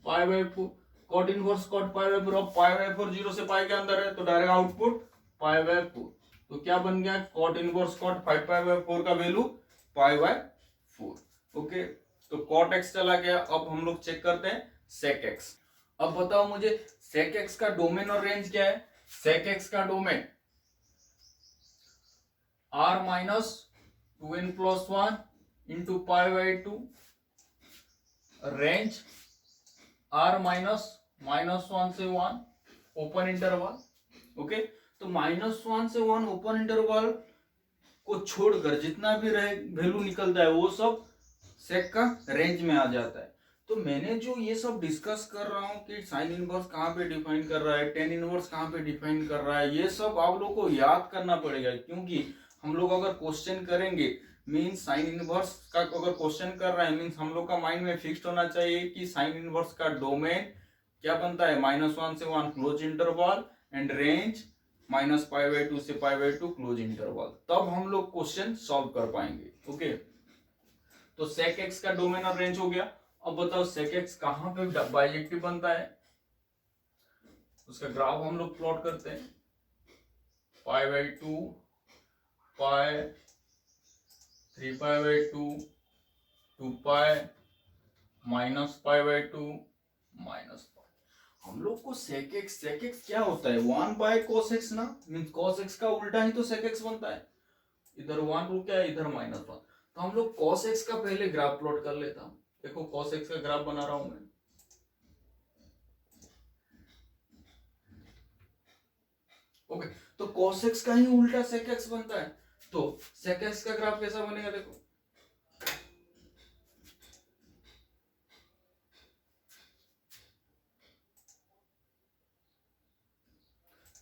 पाई/4, कॉट इनवर्स कॉट पाई/4। अब पाई/4 जीरो से पाई के अंदर है, तो डायरेक्ट आउटपुट पाई/4, तो क्या बन गया, कॉट इनवर्स कॉट 5 पाई/4 का वैल्यू पाई/4। ओके, तो कॉट एक्स चला गया। अब हम लोग चेक करते हैं सेक एक्स। अब बताओ मुझे सेक एक्स का डोमेन और रेंज क्या है। सेक एक्स का डोमेन r-2n+1 इंटू पाई/2, रेंज r-1 से 1 ओपन इंटरवल। ओके, तो -1 से 1 ओपन इंटरवल को छोड़कर जितना भी वैल्यू निकलता है वो सब सेक का रेंज में आ जाता है। तो मैंने जो ये सब डिस्कस कर रहा हूँ कि साइन इनवर्स कहाँ पे डिफाइन कर रहा है, टेन इनवर्स कहाँ पे डिफाइन कर रहा है, ये सब आप लोग को याद करना पड़ेगा, क्योंकि हम लोग अगर क्वेश्चन करेंगे मीन्स साइन इनवर्स का अगर क्वेश्चन कर रहा है मीन्स हम लोग का माइंड में फिक्स्ड होना चाहिए कि साइन इनवर्स का डोमेन क्या बनता है, -1 से 1 क्लोज इंटरवल एंड रेंज -पाई/2 से पाई/2 क्लोज इंटरवल, तब हम लोग क्वेश्चन सॉल्व कर पाएंगे। ओके, तो सेक एक्स का डोमेन और रेंज हो गया। अब बताओ सेक एक्स कहां पे बाइजेक्टिव बनता है, उसका ग्राफ हम लोग प्लॉट करते हैं, पाई/2 पाई 3 पाई/2 2 पाई -पाई/2 माइनस पाई। हम लोग को सेक एक्स क्या होता है, 1/cos x ना, मीन्स cos x का उल्टा ही तो सेक एक्स बनता है, इधर 1 रुक गया इधर -1, तो हम लोग cos x का पहले ग्राफ प्लॉट कर लेता हूं। देखो cos x का ग्राफ बना रहा हूं मैं। ओके, तो cos x का ही उल्टा sec x बनता है, तो sec x का ग्राफ कैसा बनेगा, देखो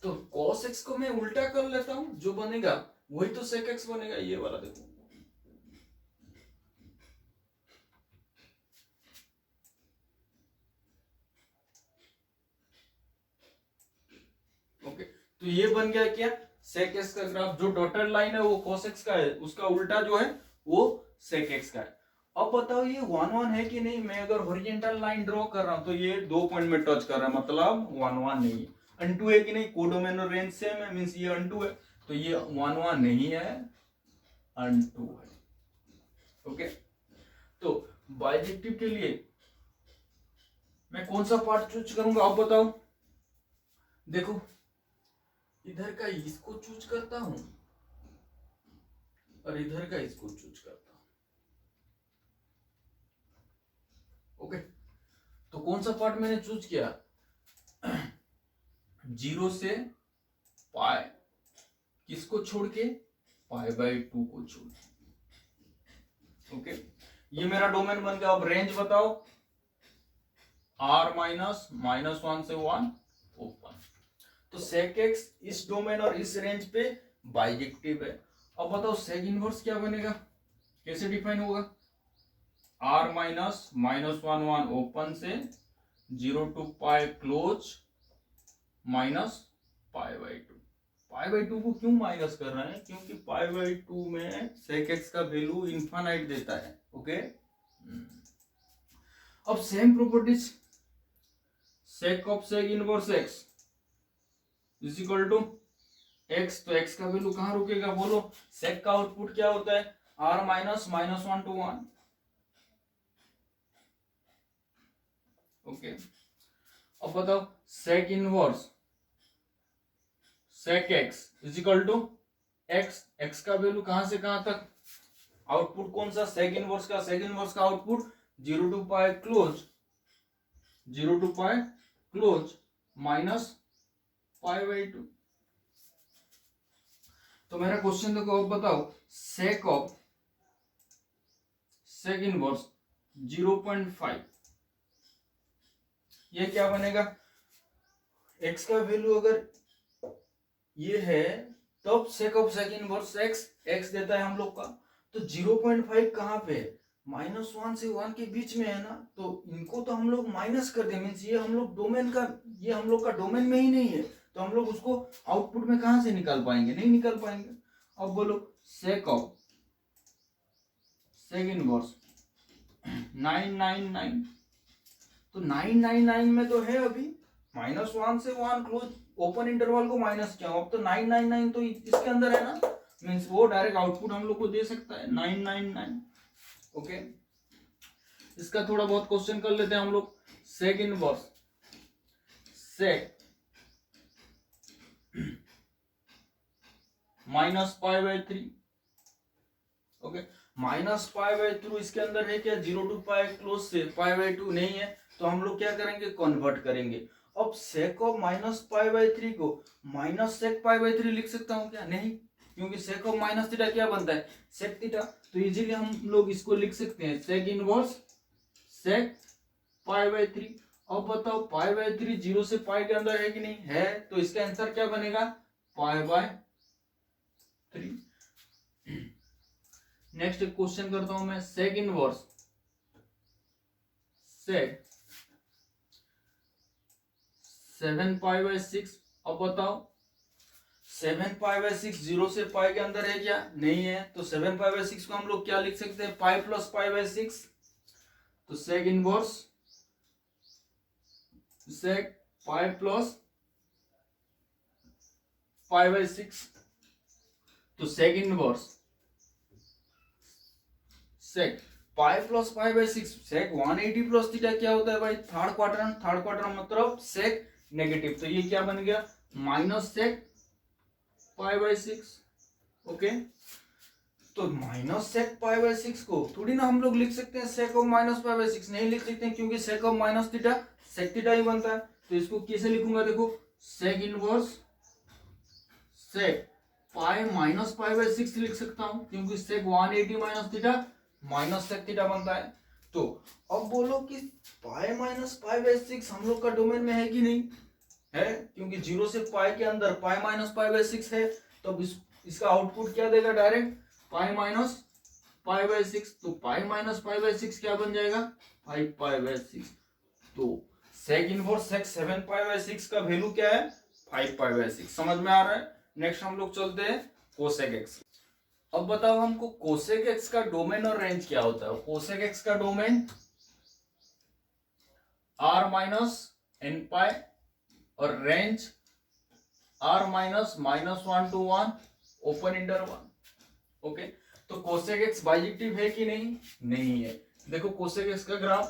तो cos x को मैं उल्टा कर लेता हूं, जो बनेगा वही तो sec x बनेगा, ये वाला देखो। ओके, तो ये बन गया क्या, sec x का ग्राफ, जो डॉटेड लाइन है वो cos x का है, उसका उल्टा जो है वो sec x का है। अब बताओ ये 1 1 है कि नहीं, मैं अगर हॉरिजॉन्टल लाइन ड्रॉ कर रहा हूं तो ये 2 पॉइंट में टच कर रहा है, मतलब 1 1 नहीं है। अनटू है कि नहीं, कोडोमेन और रेंज सेम है, मींस ये अनटू है, तो ये 1 1 नहीं है, अनटू है। ओके, तो बाइजेक्टिव के लिए मैं कौन सा पार्ट चूज करूंगा, आप बताओ। देखो इधर का इसको चूज करता हूं और इधर का इसको चूज करता हूं। ओके, तो कौन सा पार्ट मैंने चूज किया, 0 से पाई, किसको छोड़ के, पाई/2 को छोड़ के। ओके, ये मेरा डोमेन बन गया। अब रेंज बताओ, r -1 से 1 ओपन, तो सेक एक्स इस डोमेन और इस रेंज पे बाइजेक्टिव है। अब बताओ सेक इनवर्स क्या बनेगा, कैसे डिफाइन होगा, r -1 1 ओपन से 0 to पाई क्लोज -पाई/2। पाई/2 को क्यों माइनस कर रहे हैं, क्योंकि पाई/2 में सेक एक्स का वैल्यू इनफाइनाइट देता है। ओके, अब same properties, sec of sec inverse x is equal to x, तो एक्स का वैल्यू कहां रुकेगा, बोलो। सेक का आउटपुट क्या होता है, r -1 to 1। ओके, अब बताओ sec inverse sec x is equal to x, x का वैल्यू कहां से कहां तक, आउटपुट कौन सा, सेक इनवर्स का, सेक इनवर्स का output 0 to pi close, 0 to pi close minus pi by 2। तो मेरा क्वेश्चन देखो, अब बताओ सेक ऑफ सेक इनवर्स 0.5, ये क्या बनेगा, x का वैल्यू अगर ये है तब sec of sec inverse x देता है हम लोग का, तो 0.5 कहां पे है, -1 से 1 के बीच में है ना, तो इनको तो हम लोग माइनस कर दे, मीन्स ये हम लोग डोमेन का, ये हम लोग का डोमेन में ही नहीं है, तो हम लोग उसको आउटपुट में कहां से निकाल पाएंगे, नहीं निकाल पाएंगे। अब बोलो सेक ऑफ सेक इनवर्स 999, तो 999 में तो है अभी -1 से 1 क्लोज ओपन इंटरवल को माइनस किया, अब तो 999 तो इसके अंदर है ना, मीन्स वो डायरेक्ट आउटपुट हम लोग को दे सकता है 999। ओके, इसका थोड़ा बहुत क्वेश्चन कर लेते हैं हम लोग। सेक इनवर्स सेक -π/3, ओके, -π/3 इसके अंदर है क्या, 0 टू पाई क्लोज से π/2 नहीं है, तो हम लोग क्या करेंगे, कन्वर्ट करेंगे। अब सेक ऑफ -π/3 को माइनस सेक π/3 लिख सकता हूं क्या, नहीं, क्योंकि सेक ऑफ माइनस थीटा क्या बनता है, सेक थीटा, तो इजीली हम लोग इसको लिख सकते हैं सेक इनवर्स सेक π/3। अब बताओ π/3 0 से पाई के अंदर है कि नहीं है, तो इसका आंसर क्या बनेगा, π/3। नेक्स्ट क्वेश्चन करता हूं मैं, सेक इनवर्स सेक 7π/6। अब बताओ 7π/6 0 से पाई के अंदर है क्या, नहीं है, तो 7π/6 को हम लोग क्या लिख सकते हैं, पाई प्लस π/6, तो sec inverse sec pi plus π/6, तो sec inverse sec pi plus π/6, sec 180 plus theta क्या होता है भाई, थर्ड क्वाड्रेंट मतलब सेक नेगेटिव, तो ये क्या बन गया, माइनस सेक π/6। ओके, तो माइनस सेक π/6 को थोड़ी ना हम लोग लिख सकते हैं सेक ऑफ -π/6, नहीं लिख सकते हैं, क्योंकि sec of minus theta sec theta ही बनता है। तो इसको कैसे लिखूंगा, देखो सेक इनवर्स सेक पाई माइनस π/6 लिख सकता हूं, क्योंकि sec 180 minus theta minus sec theta बनता है। तो अब बोलो कि पाई माइनस π/6 हम लोग का डोमेन में है कि नहीं है, क्योंकि 0 से पाई के अंदर पाई माइनस π/6 है, तो इसका आउटपुट क्या देगा, डायरेक्ट पाई माइनस π/6, तो पाई माइनस π/6 क्या बन जाएगा, 5π/6। तो सेक इनवर्स सेक 7π/6 का वैल्यू क्या है, 5π/6। समझ में आ रहा है। नेक्स्ट हम लोग चलते हैं कोसेक एक्स। अब बताओ हमको कोसेक एक्स का डोमेन और रेंज क्या होता है। कोसेक एक्स का डोमेन r माइनस एन पाई और range r minus -1 to 1 open interval. Okay, तो कोसेक एक्स बाइजेक्टिव है कि नहीं, नहीं है। देखो कोसेक एक्स का ग्राफ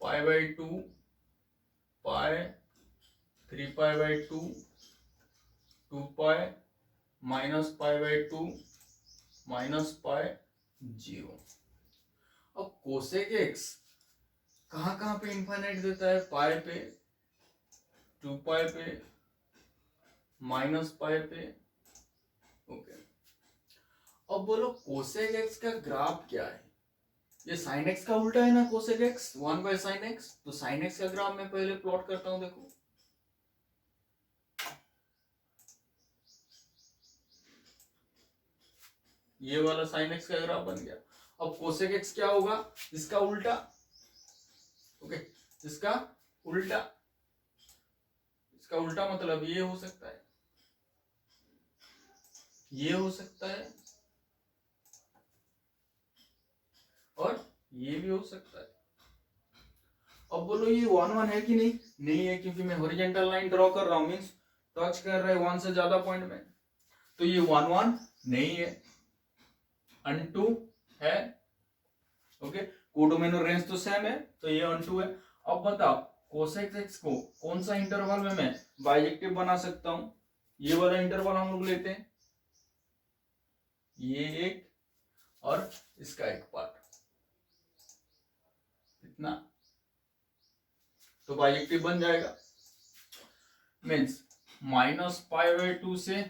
π/2 पाई 3π/2 2π -π/2 -π0। अब कोसेक एक्स कहां कहां पे इंफाइनाइट देता है, पाई पे, 2π पे, -π पे। ओके, अब बोलो कोसेक एक्स का ग्राफ क्या है। ये साइन एक्स का उल्टा है ना, कोसेक एक्स 1/sin x। तो साइन एक्स का ग्राफ मैं पहले प्लॉट करता हूं, देखो ये वाला साइन एक्स का ग्राफ बन गया। अब कोसेक एक्स क्या होगा, इसका उल्टा। ओके, इसका उल्टा, इसका उल्टा मतलब ये हो सकता है, ये हो सकता है, और ये भी हो सकता है। अब बोलो ये 1 1 है कि नहीं, नहीं है, क्योंकि मैं हॉरिजॉन्टल लाइन ड्रॉ कर रहा हूं, मींस टच कर रहा है 1 से ज्यादा पॉइंट में, तो ये 1 1 नहीं है, अनटू है। ओके, कोडोमेन और रेंज तो सेम है, तो ये अनटू है। अब बताओ कोसेक एक्स को कौन सा इंटरवल में मैं बाइजेक्टिव बना सकता हूं, ये वाला इंटरवल हम लोग लेते हैं, ये एक और इसका एक पार्ट, इतना, तो बाइजेक्टिव बन जाएगा। मीन्स -π/2 से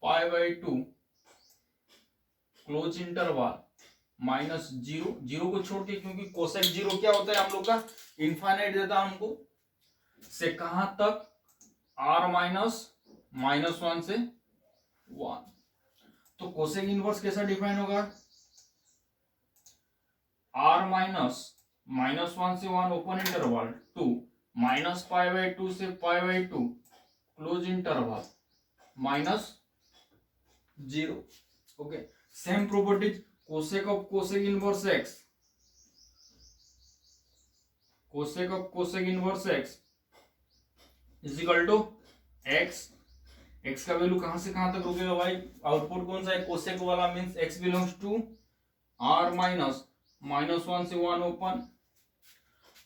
π/2 क्लोज इंटरवल -0, 0 को छोड़ के, क्योंकि कोसेक 0 क्या होता है हम लोग का, इनफाइनाइट देता है हमको, से कहां तक, r -1 से 1। तो कोसेक इनवर्स कैसा डिफाइन होगा, r -1 से 1 ओपन इंटरवल टू -π/2 से π/2 close interval -0। Okay, same properties cosec of cosec inverse x, cosec of cosec inverse x is equal to x, x का वैल्यू कहां से कहां तक रुकेगा भाई, आउटपुट कौन सा है, कोसेक वाला, means x belongs to r -1 से 1 ओपन।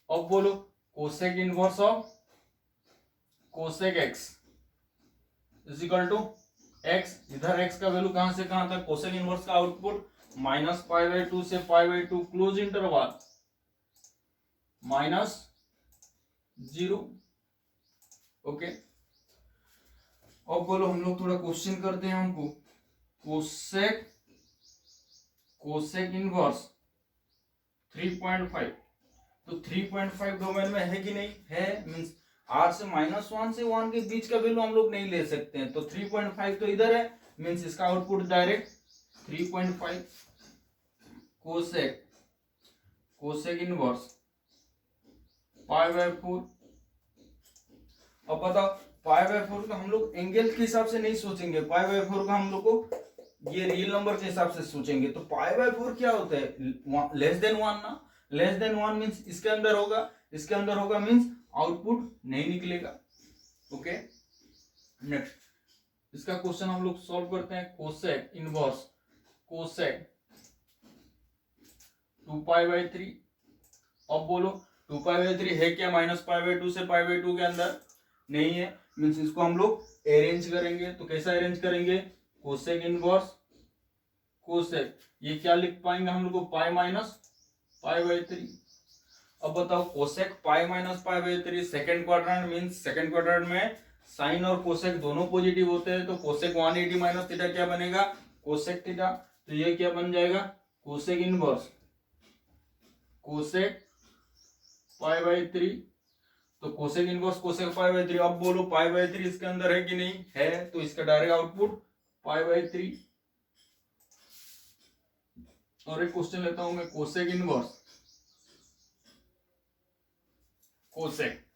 अब बोलो cosec inverse of cosec x is equal to x, इधर एक्स का वैल्यू कहां से कहां तक, कोसेक इनवर्स का आउटपुट -π/2 से π/2 क्लोज इंटरवल -0। ओके, अब बोलो हम लोग थोड़ा क्वेश्चन करते हैं, हमको कोसेक इनवर्स 3.5, तो 3.5 डोमेन में है कि नहीं है, मींस r से -1 से 1 के बीच का वैल्यू हम लोग नहीं ले सकते हैं, तो 3.5 तो इधर है, मींस इसका आउटपुट डायरेक्ट 3.5 कोसेक इनवर्स π/4। अब बताओ π/4 का हम लोग एंगल के हिसाब से नहीं सोचेंगे, π/4 का हम लोग को ये रियल नंबर के हिसाब से सोचेंगे। तो π/4 क्या होता है, लेस देन 1 ना, लेस देन 1 मींस इसके अंदर होगा, इसके अंदर होगा मींस आउटपुट नहीं निकलेगा। ओके, नेक्स्ट इसका क्वेश्चन हम लोग सॉल्व करते हैं, कोसेक इनवर्स कोसेक 2π/3। अब बोलो 2π/3 है क्या, -π/2 से π/2 के अंदर नहीं है, मींस इसको हम लोग अरेंज करेंगे, तो कैसा अरेंज करेंगे, कोसेक इनवर्स कोसेक, ये क्या लिख पाएंगे हम लोग को, π-π/3। अब बताओ cosec π-π/3 second quadrant, means second quadrant में साइन और कोसेक दोनों पॉजिटिव होते हैं, तो कोसेक 180 माइनस थीटा क्या बनेगा, कोसेक थीटा, तो ये क्या बन जाएगा, कोसेक इनवर्स कोसेक π/3, तो कोसेक इनवर्स कोसेक π/3। अब बोलो π/3 इसके अंदर है कि नहीं है, तो इसका डायरेक्ट आउटपुट π/3। और एक क्वेश्चन लेता हूं मैं, कोसेक इनवर्स कोसेक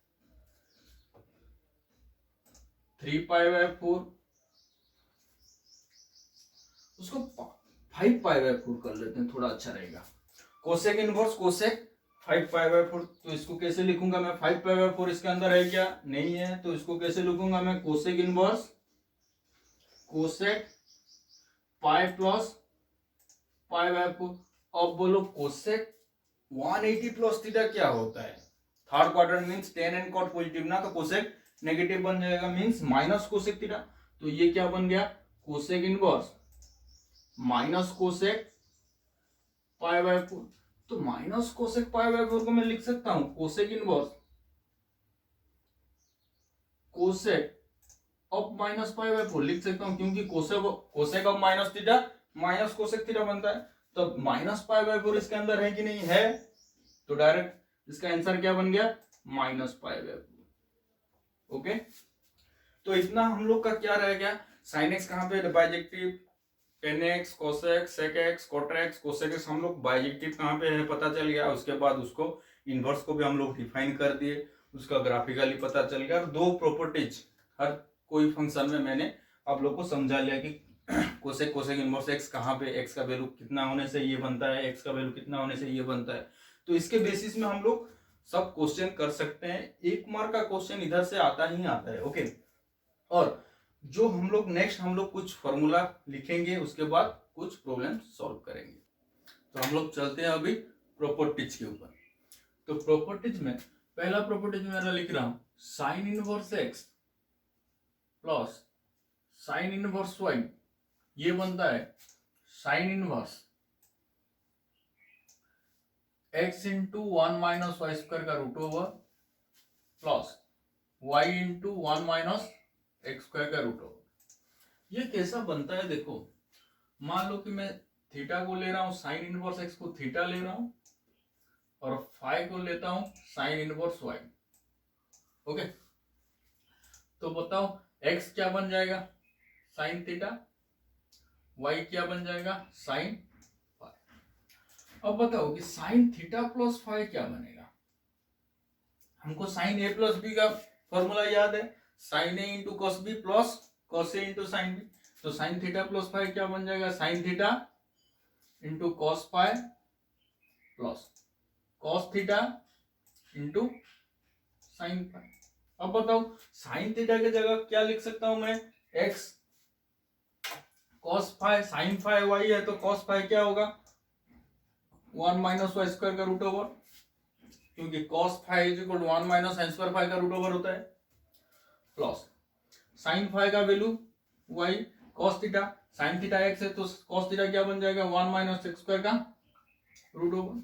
3π/4, उसको 5π/4 कर लेते हैं, थोड़ा अच्छा रहेगा। कोसेक इनवर्स कोसेक 5π/4, तो इसको कैसे लिखूंगा मैं, 5π/4 इसके अंदर है क्या, नहीं है, तो इसको कैसे लिखूंगा मैं, cosec inverse cosec pi plus π/4। अब बोलो कोसेक 180 प्लस थीटा क्या होता है, third quadrant means tan and cot positive ना, तो कोसेक नेगेटिव बन जाएगा, मींस माइनस कोसेक थीटा, तो ये क्या बन गया, कोसेक इनवर्स माइनस कोसेक π/4। तो माइनस कोसेक π/4 को मैं लिख सकता हूं cosec inverse cosec of minus π/4 लिख सकता हूं, क्योंकि cosec of minus theta minus cosec theta बनता है, तो माइनस π/4 इसके अंदर है कि नहीं है, तो डायरेक्ट इसका आंसर क्या बन गया, माइनस π/4। ओके, तो इतना हम लोग का क्या रह गया, साइन एक्स कहां पे bijective, tan x cosec sec x cot x cosec x हम लोग बाइजेक्टिव कहां पे है पता चल गया। उसके बाद उसको इनवर्स को भी हम लोग डिफाइन कर दिए, उसका ग्राफिकली पता चल गया, और दो प्रॉपर्टीज हर कोई फंक्शन में मैंने आप लोग को समझा लिया कि कोसेक कोसेक इनवर्स एक्स कहाँ पे, एक्स का वैल्यू कितना होने से ये बनता है, एक्स का वैल्यू कितना होने से ये बनता है। तो इसके बेसिस में हम लोग सब क्वेश्चन कर सकते हैं, एक मार्क का क्वेश्चन इधर से आता ही आता है। ओके, और जो हम लोग नेक्स्ट हम लोग कुछ फॉर्मूला लिखेंगे, उसके बाद कुछ प्रॉब्लम सॉल्व करेंगे। तो हम लोग चलते हैं अभी प्रॉपर्टीज के ऊपर। तो प्रॉपर्टीज में पहला प्रॉपर्टी जो मेरा लिख रहा हूं, sine inverse x plus sine inverse y, ये बनता है sine inverse x into 1 minus Y square का root over plus Y into 1 minus x square का रूट ओवर। ये कैसा बनता है देखो, मान लो कि मैं थीटा को ले रहा हूं साइन इनवर्स एक्स को थीटा ले रहा हूं और फाई को लेता हूं साइन इनवर्स वाई। ओके, तो बताओ एक्स क्या बन जाएगा साइन थीटा, वाई क्या बन जाएगा साइन फाई। अब बताओ कि साइन थीटा प्लस फाई क्या बनेगा। हमको साइन ए प्लस बी का फॉर्मूला याद है, sine A into cos B plus cos A into sine B. तो साइन थीटा प्लस फाई क्या बन जाएगा, sine theta into cos phi plus cos theta into sine phi. अब बताओ sine theta की जगह क्या लिख सकता हूं मैं, x cos phi, sine phi y है तो कॉस फाई क्या होगा 1 माइनस वाई स्क्वायर का रूट ओवर, क्योंकि cos phi is equal to 1 minus sine square phi का रूट ओवर होता है, प्लस साइन फाई का value y cos theta, sine theta x है तो कॉस थीटा क्या बन जाएगा 1 माइनस एक्स स्क्वायर का रूट ओवर।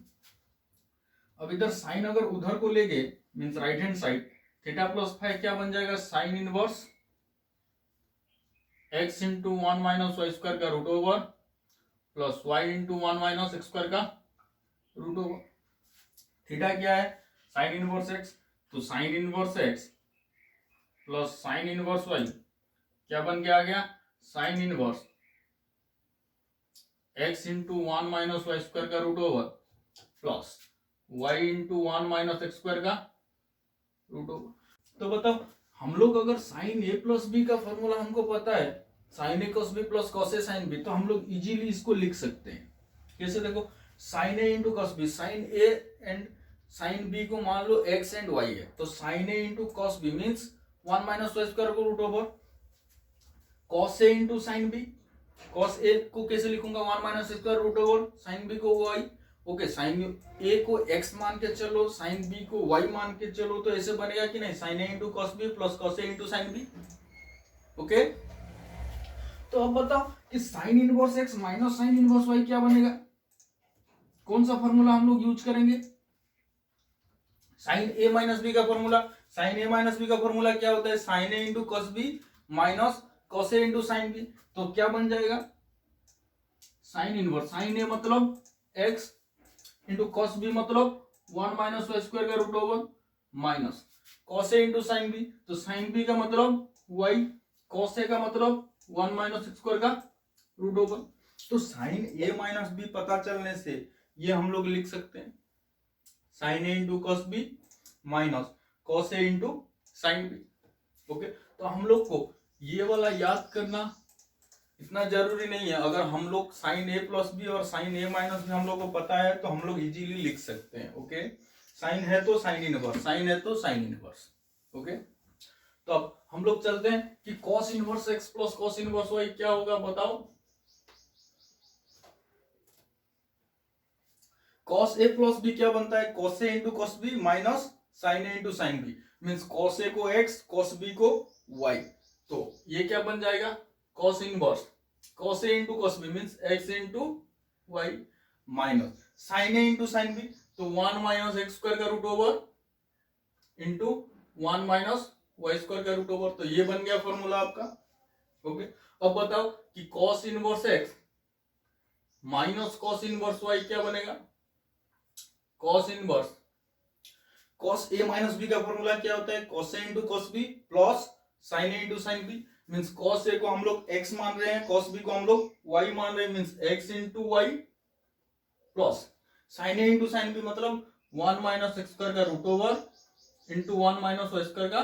अब इधर साइन अगर उधर को ले गए means right hand side, theta plus phi क्या बन जाएगा sine inverse x into 1 minus Y square का root over plus Y into 1 minus x square का रूट ओवर। थीटा क्या है साइन इनवर्स एक्स, तो sine inverse x plus sine inverse Y क्या बन के आ गया sine inverse x into 1 minus Y square का root over plus Y into 1 minus x square का रूट ओवर। तो बताओ हम लोग अगर साइन ए प्लस बी का फॉर्मूला हमको पता है, साइन ए कॉस बी प्लस कॉस ए साइन बी, तो हम लोग इजीली इसको लिख सकते हैं। कैसे देखो, sine A into cos B, sine A and sine B को मान लो एक्स एंड वाई है, तो sine A into cos B means 1 minus Y square को root over, cos A into sine B, cos A को कैसे लिखूंगा 1 minus square root over, sine B को वाई। ओके, साइन ए को x मान के चलो, साइन बी को y मान के चलो, तो ऐसे बनेगा कि नहीं sine A into cos B plus cos A into sine B. Okay, तो अब बताओ कि sine inverse x minus sine inverse y क्या बनेगा, कौन सा फॉर्मूला हम लोग यूज करेंगे, साइन ए माइनस बी का formula. Sine A minus B का फॉर्मूला क्या होता है sine A into cos B minus cos A into sine B, तो क्या बन जाएगा साइन इनवर्स, साइन ए मतलब x इंटू कॉस बी मतलब 1 माइनस वाई स्क्वायर का root over minus cos A into sine B, तो साइन बी का मतलब y, कॉस ए का मतलब 1 माइनस स्क्वायर का रूट ओवर। तो साइन ए माइनस बी पता चलने से ये हम लोग लिख सकते हैं sine A into cos B minus cos A into sine B. Okay, तो हम लोग को ये वाला याद करना इतना जरूरी नहीं है, अगर हम लोग साइन ए प्लस बी और साइन ए माइनस बी हम लोग को पता है तो हम लोग इजीली लिख सकते हैं। ओके, साइन है तो साइन इनवर्स, साइन है तो साइन इनवर्स। ओके, तो अब हम लोग चलते हैं कि cos inverse x plus cos inverse Y क्या होगा बताओ। कॉस ए प्लस बी क्या बनता है cos A into cos B minus sine A into sine B, means cos A को एक्स कॉस बी को वाई, तो ये क्या बन जाएगा cos inverse cos A into cos B means X into Y minus sine A into sine B, तो 1 minus x square का root over into 1 minus Y square का रूट ओवर, तो ये बन गया फॉर्मूला आपका। ओके, अब बताओ कि cos inverse X minus cos inverse Y क्या बनेगा, cos inverse cos A minus B का फॉर्मूला क्या होता है cos A into cos B plus sine A into sine B, means cos A को हम लोग x मान रहे हैं, कॉस बी को हम लोग y मान रहे हैं, means x into Y plus sine A into sine B मतलब 1 माइनस एक्स स्क्वायर का root over into 1 minus Y square का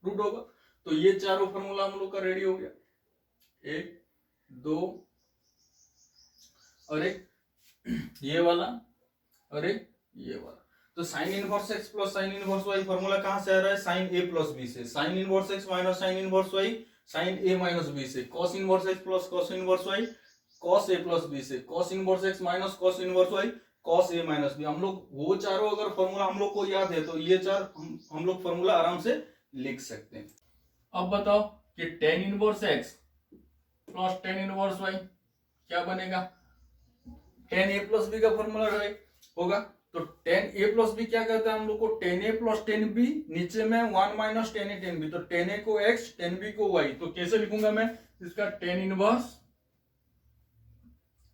रूट ओवर। तो ये चारों फॉर्मूला हम लोग का रेडी हो गया, 1 2 और एक ये वाला और एक ये वाला। तो sine inverse x plus sine inverse Y formula कहां से आ रहा है साइन ए प्लस बी से, sine inverse X minus sine inverse Y sine A minus B से, cos inverse x plus cos inverse Y cos A plus B से, cos inverse X minus cos inverse Y cos a minus B. हम लोग वो चारों अगर formula हम लोग को याद है तो ये चार हम लोग फॉर्मूला आराम से लिख सकते हैं। अब बताओ कि tan inverse x plus tan inverse y क्या बनेगा? tan a प्लस b का फॉर्मूला होगा। तो tan a प्लस b क्या कहता है हम लोग को? tan a plus tan b, नीचे में 1 minus tan a tan b। तो tan a को x, tan b को y। तो कैसे लिखूंगा मैं इसका? tan inverse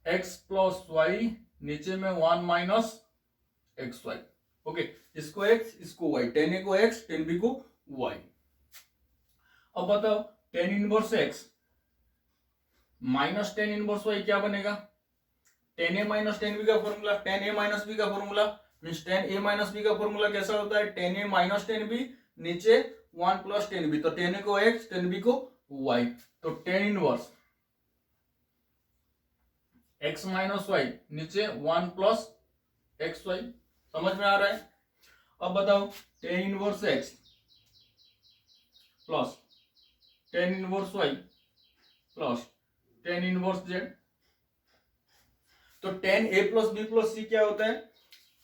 x plus y, नीचे में 1 माइनस एक्स वाई। ओके, इसको x इसको y, tan a को x tan b को y। अब बताओ tan inverse x minus tan inverse y क्या बनेगा? tan a minus tan b का formula, tan a minus b का formula means tan a minus b का फॉर्मूला कैसा होता है? tan a minus tan b, नीचे 1 प्लस tan b। तो tan a को x tan b को y। तो tan inverse x minus y, नीचे 1 प्लस एक्स वाई। समझ में आ रहा है? अब बताओ tan inverse x plus tan inverse y plus tan inverse z। तो tan a plus b plus c क्या होता है?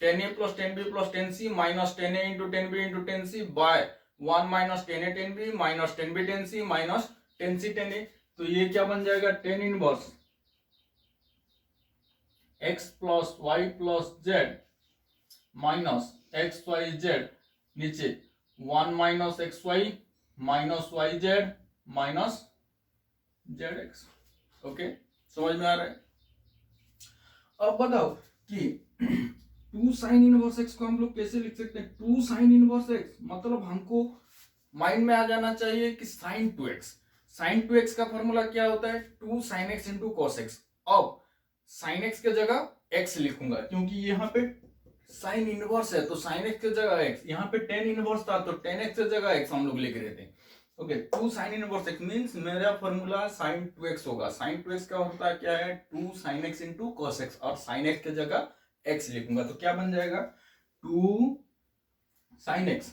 tan a plus tan b plus tan c minus tan a into tan b into tan c by 1 minus tan a tan b minus tan b tan c minus tan c tan a। तो ये क्या बन जाएगा? tan inverse x plus y plus z minus x y z, नीचे 1 minus x y minus y z minus z x. Okay, समझ में आ रहा है? अब बताओ कि 2 साइन इनवर्स एक्स को हम लोग कैसे लिख सकते हैं? 2 साइन इनवर्स एक्स मतलब हमको माइंड में आ जाना चाहिए कि साइन 2x। साइन 2x का फॉर्मूला क्या होता है? 2 sine x into cos x. अब साइन एक्स के जगह x लिखूंगा क्योंकि यहाँ पे साइन इनवर्स है, तो साइन एक्स की जगह x। यहाँ पे tan इनवर्स था तो tan x की जगह x हम लोग लिख रहे थे। Okay, 2 sign inverse x means मेरा फॉर्मूला sin 2x होगा। sin 2x का होता है क्या है? 2 sin x into cos x, और sin x की जगह x लिखूंगा तो क्या बन जाएगा? 2 sin x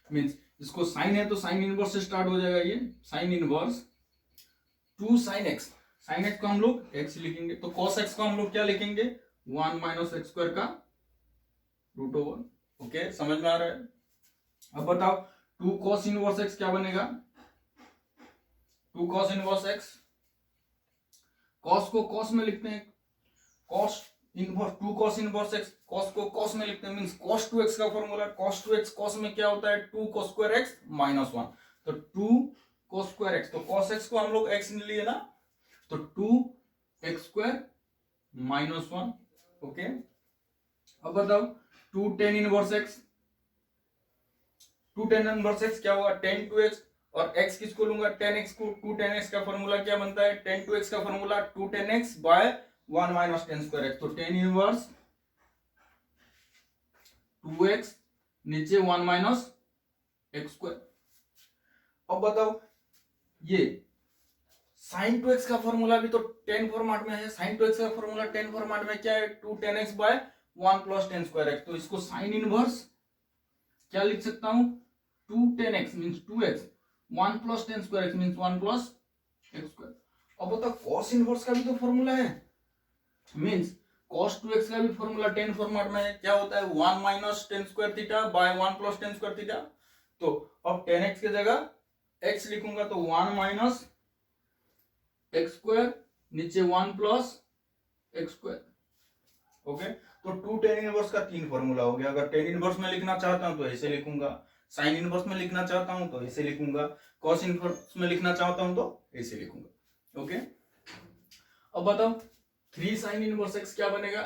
मींस इसको साइन है तो साइन इनवर्स से स्टार्ट हो जाएगा। ये sine inverse 2 sin x, sine x को हम लोग x लिखेंगे। तो cos x को हम लोग क्या लिखेंगे? 1 माइनस एक्स स्क्वायर का रूट ओवर। ओके, समझ में आ रहा है? अब बताओ 2 cos इनवर्स x क्या बनेगा? 2 cos इनवर्स x, cos को cos में लिखते हैं, cos inverse 2 cos inverse x, cos को cos में लिखते हैं मींस cos 2x का फॉर्मूला। cos 2x cos में क्या होता है? 2 cos स्क्वायर x माइनस 1। तो 2 cos स्क्वायर x, तो cos x को हम लोग x लिए ना, तो 2 x स्क्वायर माइनस 1। ओके, अब बताओ 2 tan inverse x, 2 tan inverse x क्या होगा? tan 2x, और x किसको लूंगा? tan x को। 2 tan x का फॉर्मूला क्या बनता है? tan 2x का formula 2 tan x by 1 minus tan square x। तो tan इनवर्स 2x, नीचे 1 माइनस एक्स स्क्वायर। अब बताओ ये sin 2x का फॉर्मूला भी तो tan फॉर्मेट में है। sin 2x का फॉर्मूला tan फॉर्मेट में क्या है? 2 tan x by 1 plus tan square x। तो इसको साइन इनवर्स क्या लिख सकता हूं? 2 tan x means 2x, 1 plus tan square x means 1 plus x square. अब बताओ cos इनवर्स का भी तो फॉर्मूला है मींस cos 2x का भी फॉर्मूला tan फॉर्मेट में है। क्या होता है? 1 minus tan square theta by 1 plus tan square theta. तो अब tan x की जगह x लिखूंगा तो 1 माइनस एक्स स्क्वायर, नीचे 1 प्लस एक्स स्क्वायर। ओके, तो 2 tan इनवर्स का 3 फॉर्मूला हो गया। अगर tan इनवर्स में लिखना चाहता हूं तो ऐसे लिखूंगा, साइन इनवर्स में लिखना चाहता हूं तो ऐसे लिखूंगा, cos इनवर्स में लिखना चाहता हूं तो ऐसे लिखूंगा। ओके, अब बताओ 3 sin इनवर्स x क्या बनेगा?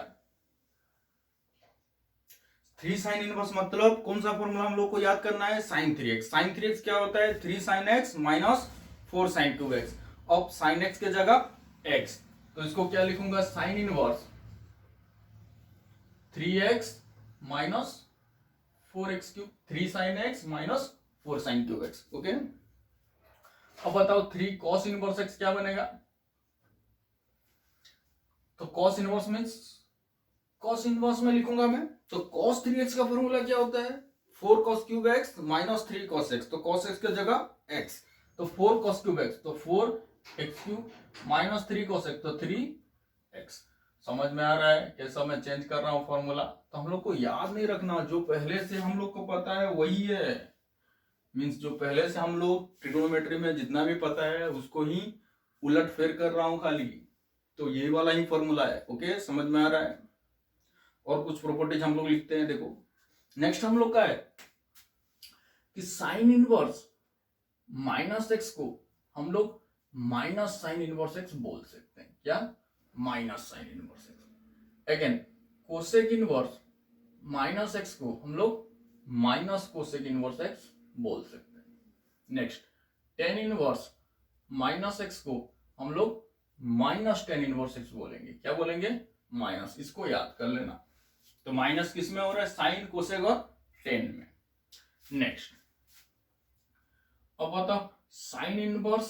3 sin इनवर्स मतलब कौन सा फॉर्मूला हम लोग को याद करना है? sin 3x। sin 3x क्या होता है? 3 sin x minus 4 sin 2x। अब sin x के जगह x, तो इसको क्या लिखूंगा? sin inverse 3x minus 4x cube, 3 sin x minus 4 sin cube x। Okay, अब बताओ 3 cos इनवर्स x क्या बनेगा? तो cos inverse means cos inverse में लिखूंगा मैं, तो cos 3x का फॉर्मूला क्या होता है? 4 cos cube x minus 3 cos x। तो cos x की जगह x, तो 4 cos क्यूब x, तो 4 x cube minus 3 cos x, तो 3 x। समझ में आ रहा है कैसा मैं चेंज कर रहा हूँ फॉर्मूला? तो हम लोग को याद नहीं रखना, जो पहले से हम लोग को पता है वही है। मीन्स जो पहले से हम लोग ट्रिग्नोमेट्री में जितना भी पता है उसको ही उलट फेर कर रहा हूँ खाली। तो यही वाला ही फॉर्मूला है। ओके, समझ में आ रहा है? और कुछ प्रॉपर्टीज हम लोग लिखते हैं। देखो नेक्स्ट हम लोग का है कि साइन इनवर्स माइनस एक्स को हम लोग माइनस साइन इनवर्स एक्स बोल सकते हैं। क्या? Minus sine inverse x. Again cosec inverse minus x को हम लोग माइनस कोसेक इनवर्स एक्स बोल सकते हैं। Next tan inverse minus x को हम लोग माइनस टेन इनवर्स एक्स बोलेंगे। क्या बोलेंगे? माइनस। इसको याद कर लेना। तो माइनस किस में हो रहा है? साइन, कोसेक और टेन में। नेक्स्ट अब बताओ साइन इनवर्स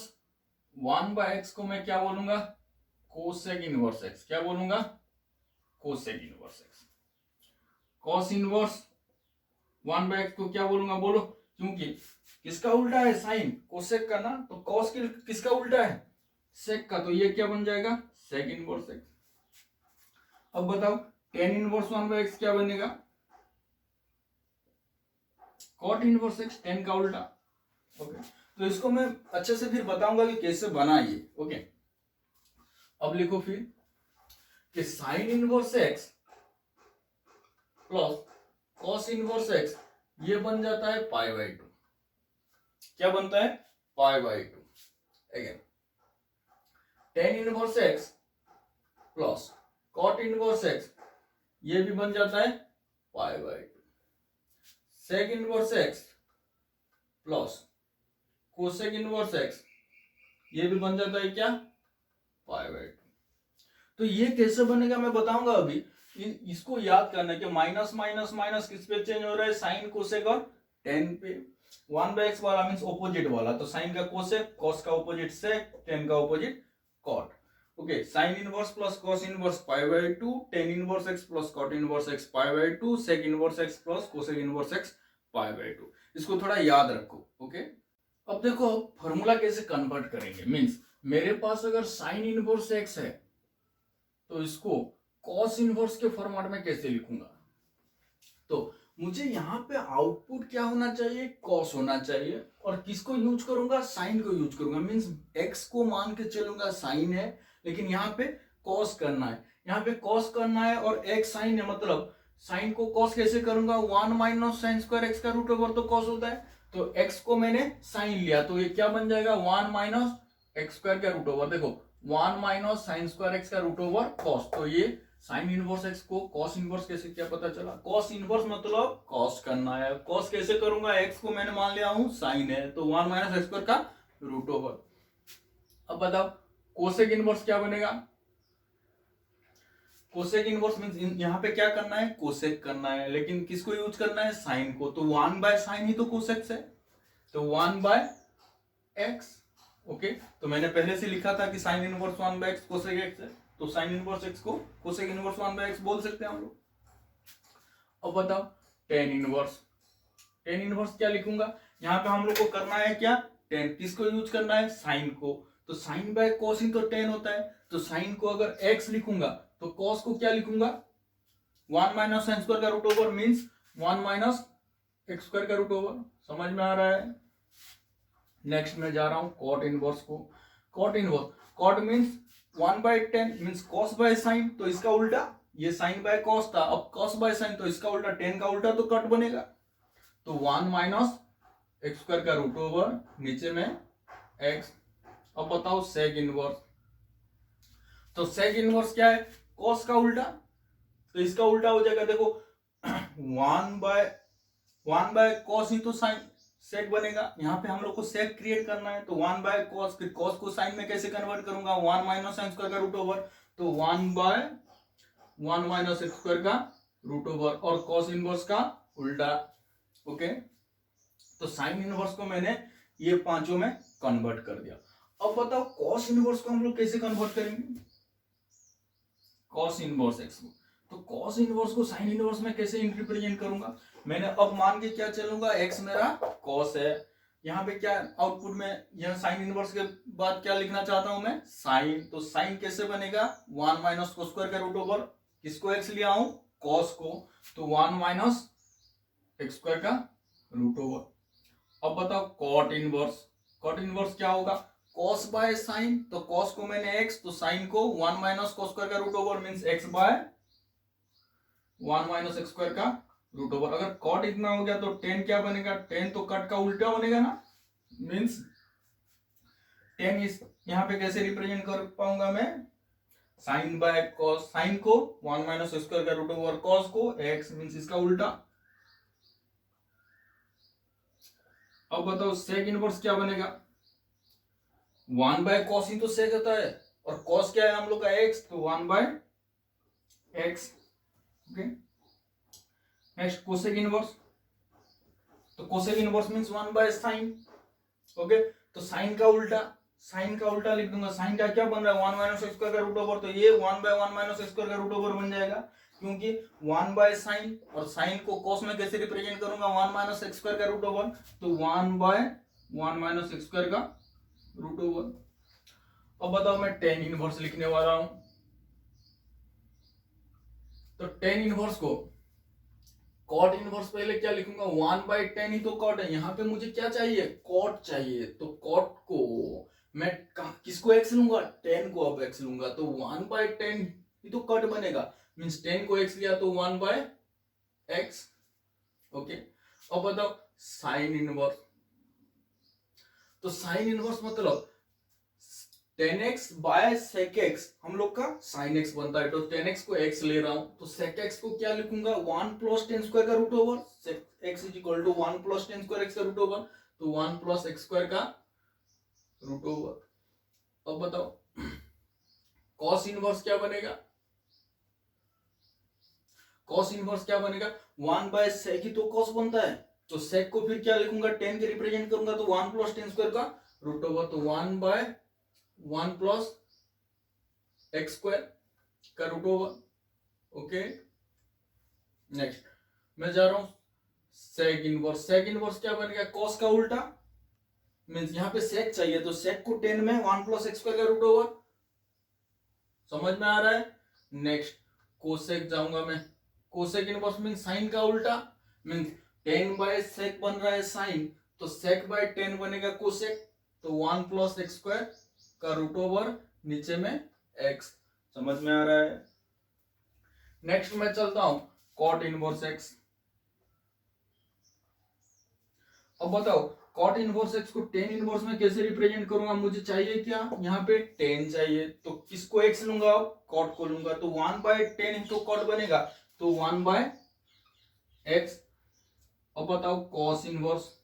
1/x को मैं क्या बोलूंगा? Cosec inverse x. क्या बोलूंगा? Cosec inverse x. Cos inverse 1/x को क्या बोलूंगा? बोलो। क्योंकि किसका उल्टा है? साइन, कोसेक का ना। तो कॉस किसका उल्टा है? सेक का। तो ये क्या बन जाएगा? Sec inverse x. अब बताओ टेन इनवर्स 1/x क्या बनेगा? कॉट इनवर्स एक्स, टेन का उल्टा। ओके, तो इसको मैं अच्छे से फिर बताऊंगा कि कैसे बना ये। ओके, अब लिखो फिर कि sine inverse x plus cos inverse X ये बन जाता है π/2। क्या बनता है? π/2। Again tan inverse x plus cot inverse X ये भी बन जाता है π/2। Sec inverse x plus cosec inverse X ये भी बन जाता है क्या? π/2। तो ये कैसे बनेगा मैं बताऊंगा अभी। इसको याद करना कि माइनस माइनस माइनस किस पे चेंज हो रहा है? साइन, कोसेक और टेन पे। 1/x वाला मीन्स ऑपोजिट वाला, तो साइन का कोसेक, कॉस का ऑपोजिट सेक, टेन का opposite cot. Okay, sine inverse plus cos inverse π/2, tan inverse x plus cot inverse X π/2, sec inverse x plus cosec inverse X π/2। इसको थोड़ा याद रखो। ओके, अब देखो फॉर्मूला कैसे कन्वर्ट करेंगे। मीन्स मेरे पास अगर साइन इनवर्स एक्स है तो इसको कॉस इनवर्स के फॉर्मेट में कैसे लिखूंगा? तो मुझे यहाँ पे आउटपुट क्या होना चाहिए? कॉस होना चाहिए। और किसको यूज करूंगा? साइन को यूज करूंगा। मीन्स एक्स को मान के चलूंगा साइन है, लेकिन यहाँ पे कॉस करना है। यहाँ पे कॉस करना है और एक्स साइन है, मतलब साइन को कॉस कैसे करूंगा? 1 माइनस साइन स्क्वायर एक्स का रूट ओवर तो कॉस होता है। तो एक्स को मैंने साइन लिया तो ये क्या बन जाएगा? 1 माइनस एक्स स्क्वायर का रूट ओवर। देखो 1 माइनस साइन स्क्वायर एक्स का रूट ओवर कॉस। तो ये साइन इनवर्स एक्स को कॉस इनवर्स कैसे, क्या पता चला? कॉस इनवर्स मतलब कॉस करना है। कॉस कैसे करूंगा? एक्स को मैंने मान लिया हूं साइन है, तो 1 माइनस एक्स स्क्वायर का रूट ओवर। अब बताओ कोसेक इनवर्स क्या बनेगा? कोसेक इनवर्स मींस यहाँ पे क्या करना है? कोसेक करना है, लेकिन किसको यूज करना है? साइन को। तो 1/sin ही तो कोसेक है, तो 1/x। ओके, तो मैंने पहले से लिखा था कि sine inverse 1/x cosec x है, तो साइन इनवर्स एक्स को कोसेक इनवर्स 1/x बोल सकते हैं हम लोग। अब बताओ टेन इनवर्स। टेन इनवर्स क्या लिखूंगा? यहाँ पे हम लोग को करना है क्या? टेन। किसको यूज करना है? साइन को। तो साइन बाय कॉस ही तो टेन होता है। तो साइन को अगर x लिखूंगा तो कॉस को क्या लिखूंगा? 1 माइनस साइन स्क्वायर का root over means 1 minus x square का रूट ओवर। समझ में आ रहा है? नेक्स्ट में जा रहा हूं कॉट इनवर्स को। Cot inverse, cot means 1/10 means cos by sine, तो इसका उल्टा। ये साइन बाय कॉस था, अब कॉस बाय साइन, तो इसका उल्टा। टेन का उल्टा तो कट बनेगा। तो 1 माइनस एक्स स्क्वायर का रूट ओवर, नीचे में एक्स। अब बताओ सेक इनवर्स। तो सेक इनवर्स क्या है? कॉस का उल्टा, तो इसका उल्टा हो जाएगा। देखो 1 बाय कॉस ही तो साइन सेक बनेगा। यहाँ पे हम लोग को सेक क्रिएट करना है, तो 1 बाय कॉस, फिर कॉस को साइन में कैसे कन्वर्ट करूंगा? 1 माइनस साइन स्क्वायर का रूट ओवर, तो 1/1 माइनस एक्स स्क्वायर का रूट ओवर, और कॉस इनवर्स का उल्टा। ओके, तो साइन इनवर्स को मैंने ये पांचों में कन्वर्ट कर दिया। अब बताओ कॉस इनवर्स को हम लोग कैसे कन्वर्ट करेंगे? कॉस इनवर्स एक्स को, तो कॉस इनवर्स को साइन इनवर्स में कैसे रिप्रेजेंट करूंगा? मैंने अब मान के क्या चलूंगा? एक्स मेरा कॉस है, यहाँ पे क्या आउटपुट में यह साइन इनवर्स के बाद क्या लिखना चाहता हूं मैं, साइन। तो साइन कैसे बनेगा, 1 माइनस को स्क्वायर का रूट ओवर किसको एक्स लिया हूं, कॉस को, तो 1 माइनस एक्स स्क्वायर का रूट ओवर। अब बताओ कॉट इनवर्स, कॉट इनवर्स क्या होगा, कॉस बाय साइन, तो कॉस को मैंने एक्स, तो साइन को 1 माइनस कॉस स्क्वायर का root over means x by 1 minus x square का रूट ओवर। अगर कॉट इतना हो गया तो टेन क्या बनेगा, टेन तो कट का उल्टा बनेगा ना, मींस टेन इस यहाँ पे कैसे रिप्रेजेंट कर पाऊंगा मैं, साइन बाय कॉस, साइन को 1 माइनस स्क्वायर का रूट ओवर कॉस को एक्स मींस इसका उल्टा। अब बताओ सेक इनवर्स क्या बनेगा, 1 बाय कॉस ही तो सेक होता है, और कॉस क्या है हम लोग का एक्स, तो 1 by X. Okay, next cosec inverse, तो cosec inverse means 1 by sine. Okay, तो साइन का उल्टा, साइन का उल्टा लिख दूंगा, साइन का क्या बन रहा है 1 माइनस एक्स स्क्वायर का रूट ओवर, तो ये 1 बाय 1 माइनस एक्स स्क्वायर का रूट ओवर बन जाएगा, क्योंकि 1 बाय साइन, और साइन को कॉस में कैसे रिप्रेजेंट करूंगा 1 माइनस एक्स स्क्वायर का रूट ओवर, तो 1 बाय 1 माइनस एक्स स्क्वायर का रूट ओवर। अब बताओ मैं टेन इनवर्स लिखने वाला हूं, तो टेन इनवर्स को कॉट इनवर्स पहले क्या लिखूंगा, 1 बाई टेन ही तो कॉट है, यहाँ पे मुझे क्या चाहिए, कॉट चाहिए, तो कॉट को मैं किसको एक्स लूंगा, टेन को अब एक्स लूंगा, तो 1 बाई टेन ही तो कॉट बनेगा, मींस टेन को एक्स लिया तो 1 बाय एक्स। ओके, अब बताओ साइन इनवर्स, तो साइन इनवर्स मतलब 10x बाय sec x हम लोग का sin x बनता है, तो 10x को x ले रहा हूं, तो sec x को क्या लिखूंगा 1 प्लस टेन स्क्वायर का root over, sec x is equal to 1 plus tan square x का रूट ओवर, तो 1 प्लस एक्स स्क्वायर का रूट ओवर। अब बताओ cos इनवर्स क्या बनेगा, cos इनवर्स क्या बनेगा, 1 बाय sec ही तो cos बनता है, तो sec को फिर क्या लिखूंगा 10 के रिप्रेजेंट करूंगा, तो 1 प्लस टेन स्क्वायर का रूट ओवर, तो 1 बाय 1 प्लस एक्स स्क्वायर का रूट ओवर। ओके, नेक्स्ट मैं जा रहा हूं सेक इनवर्स, सेक इनवर्स क्या बनेगा, कॉस का उल्टा, मींस यहां पे सेक चाहिए, तो सेक को 10 में 1 प्लस एक्स स्क्वायर का रूट ओवर, समझ में आ रहा है। नेक्स्ट कोसेक जाऊंगा मैं, कोसेक इनवर्स मींस साइन का उल्टा, मींस 10 बाय सेक बन रहा है साइन, तो सेक बाय 10 बनेगा कोसेक, तो 1 प्लस एक्स स्क्वायर का रूट ओवर नीचे में x, समझ में आ रहा है। नेक्स्ट मैं चलता हूं कॉट इनवर्स x, अब बताओ कॉट इनवर्स x को टेन इनवर्स में कैसे रिप्रेजेंट करूंगा, मुझे चाहिए क्या, यहाँ पे 10 चाहिए, तो किसको x लूंगा, कॉट को लूंगा, तो 1 बाय 10 ही तो कॉट बनेगा, तो 1 बाय x। अब बताओ कॉस इनवर्स,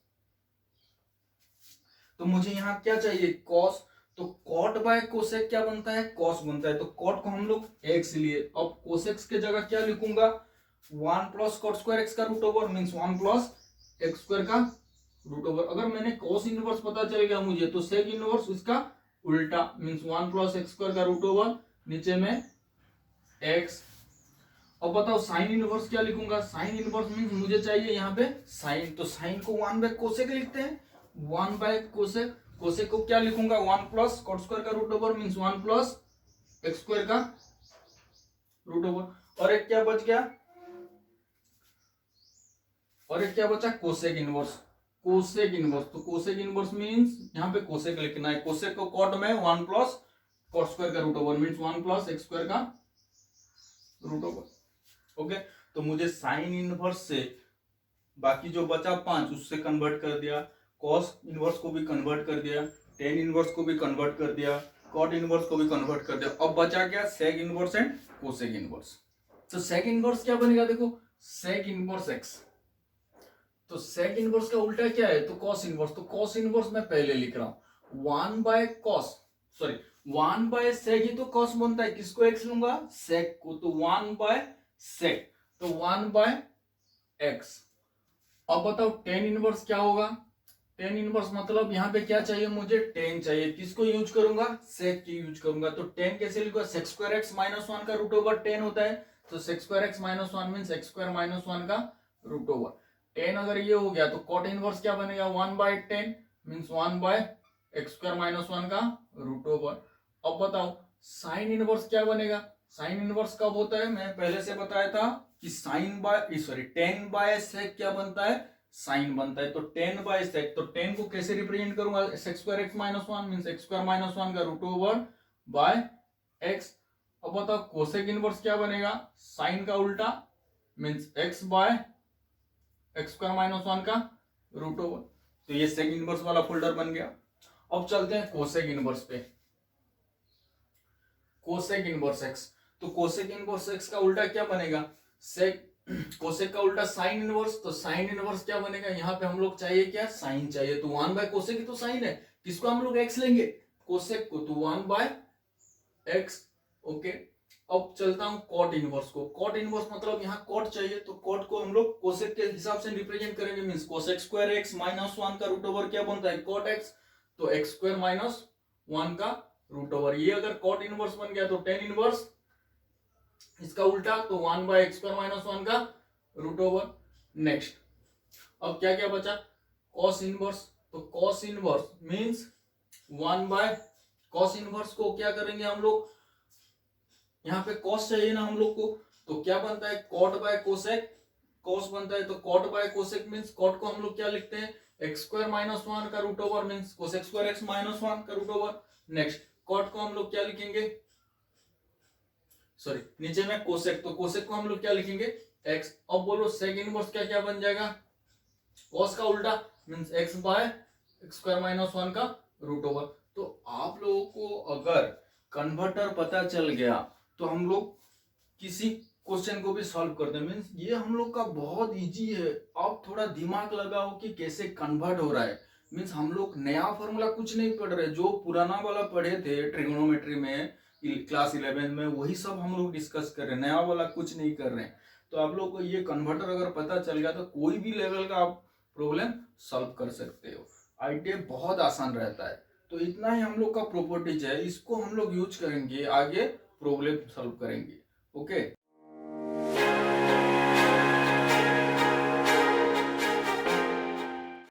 तो मुझे यहाँ क्या चाहिए कॉस, तो कॉट बाय कोसेक क्या बनता है, कॉस बनता है, तो कॉट को हम लोग एक्स लिए, अब कोसेक्स के जगह क्या लिखूंगा 1 प्लस कॉट स्क्वायर एक्स का root over means 1 plus x square का रूट ओवर। अगर मैंने कॉस इनवर्स पता चल गया मुझे, तो सेक इनवर्स इसका उल्टा मींस 1 प्लस एक्स स्क्वायर का रूट ओवर नीचे में एक्स। अब बताओ साइन इनवर्स क्या लिखूंगा, साइन इनवर्स मींस मुझे चाहिए यहाँ पे साइन, तो साइन को 1 बाय कोसेक लिखते हैं, 1 बाय कोसेक, कोसेक को क्या लिखूंगा 1 प्लस कॉट स्क्वायर का root over means 1 plus x square का रूट ओवर। और एक क्या बच गया, और एक क्या बचा कोसेक इनवर्स, कोसेक इनवर्स, तो कोसेक इनवर्स मींस यहाँ पे कोसेक लिखना है, कोसेक को कॉट में 1 प्लस कॉट स्क्वायर का root over means 1 plus x square का रूट ओवर। ओके, तो मुझे साइन इनवर्स से बाकी जो बचा 5 उससे कन्वर्ट कर दिया, कॉस इनवर्स को भी कन्वर्ट कर दिया, टेन इनवर्स को भी कन्वर्ट कर दिया, कॉट इनवर्स को भी कन्वर्ट कर दिया, अब बचा क्या sec inverse and cosec inverse. तो सेक इनवर्स क्या बनेगा, देखो सेक इनवर्स एक्स, तो सेक इनवर्स का उल्टा क्या है, तो कॉस इनवर्स, तो कॉस इनवर्स मैं पहले लिख रहा हूं 1 by cos, sorry 1 by sec ही तो कॉस बनता है, किसको एक्स लूंगा सेक को, तो 1 बाय सेक, तो 1 बाय एक्स। अब बताओ टेन इनवर्स क्या होगा, टेन इनवर्स मतलब यहाँ पे क्या चाहिए मुझे 10 चाहिए, किसको यूज करूंगा सेक की यूज करूंगा, तो 10 कैसे लिखूंगा सेक स्क्वायर एक्स माइनस 1 का रूट ओवर 10 होता है, तो sec square x minus 1 means x square minus 1 का रूट ओवर 10। अगर ये हो गया तो कॉट इनवर्स क्या बनेगा 1 बाय 10, मीन्स 1/x² - 1 का रूट ओवर। अब बताओ साइन इनवर्स क्या बनेगा? साइन इनवर्स कब होता है? मैं पहले से बताया था कि टेन बाय सेक क्या बनता है? साइन बनता है। तो 10/sec, तो 10 को कैसे रिप्रेजेंट करूंगा? sec² - 1 मीन्स x² - 1 का रूट ओवर बाय x। अब बताओ कोसेक इनवर्स क्या बनेगा? साइन का उल्टा मीन्स x/x² - 1 का रूट ओवर। तो ये सेक इनवर्स वाला फोल्डर बन गया। अब चलते हैं कोसेक इनवर्स पे। कोसेक इनवर्स x, तो कोसेक इनवर्स x का उल्टा क्या बनेगा? सेक। कोसेक का उल्टा साइन इनवर्स, तो साइन इनवर्स क्या बनेगा? यहाँ पे हम लोग चाहिए क्या? साइन चाहिए, तो 1/कोसेक ही तो साइन है, किसको हम लोग x लेंगे? कोसेक को, तो 1/x। ओके। अब चलता हूं कॉट इनवर्स को। कॉट इनवर्स मतलब यहाँ कॉट चाहिए, तो कॉट को हम लोग कोसेक के हिसाब से रिप्रेजेंट करेंगे, मींस cosec² x - 1 का रूट ओवर क्या बनता है? cot x, तो x² - 1 का रूट ओवर। ये अगर कॉट इनवर्स बन गया तो टेन इनवर्स, इसका उल्टा तो 1/x² - 1 का रूट ओवर। नेक्स्ट, अब क्या क्या बचा? कॉस इनवर्स, तो cos inverse means 1/ cos inverse को क्या करेंगे हम लोग? यहाँ पे कॉस चाहिए ना हम लोग को, तो क्या बनता है? cot/कोसेक। कॉस बनता है तो cot/कोसेक मींस कॉट को हम लोग क्या लिखते हैं? x² - 1 का root over means cosec² x - 1 का रूट ओवर। नेक्स्ट, कॉट को हम लोग क्या लिखेंगे? सॉरी, नीचे में कोसेक, तो कोसेक को हम लोग क्या लिखेंगे? x। अब बोलो सेक इनवर्स क्या क्या बन जाएगा? कॉस का उल्टा मींस x/x² - 1 का रूट ओवर। तो आप लोगों को अगर कन्वर्टर पता चल गया तो हम लोग किसी क्वेश्चन को भी सॉल्व कर दे। मीन्स ये हम लोग का बहुत इजी है। आप थोड़ा दिमाग लगाओ कि कैसे कन्वर्ट हो रहा है। मीन्स हम लोग नया फॉर्मूला कुछ नहीं पढ़ रहे, जो पुराना वाला पढ़े थे ट्रिग्नोमेट्री में क्लास 11 में, वही सब हम लोग डिस्कस कर रहे हैं, नया वाला कुछ नहीं कर रहे हैं। तो आप लोग को ये कन्वर्टर अगर पता चल गया तो कोई भी लेवल का आप प्रॉब्लम सॉल्व कर सकते हो। आईटीआई बहुत आसान रहता है। तो इतना ही हम लोग का प्रॉपर्टीज है, इसको हम लोग यूज करेंगे, आगे प्रॉब्लम सॉल्व करेंगे। ओके।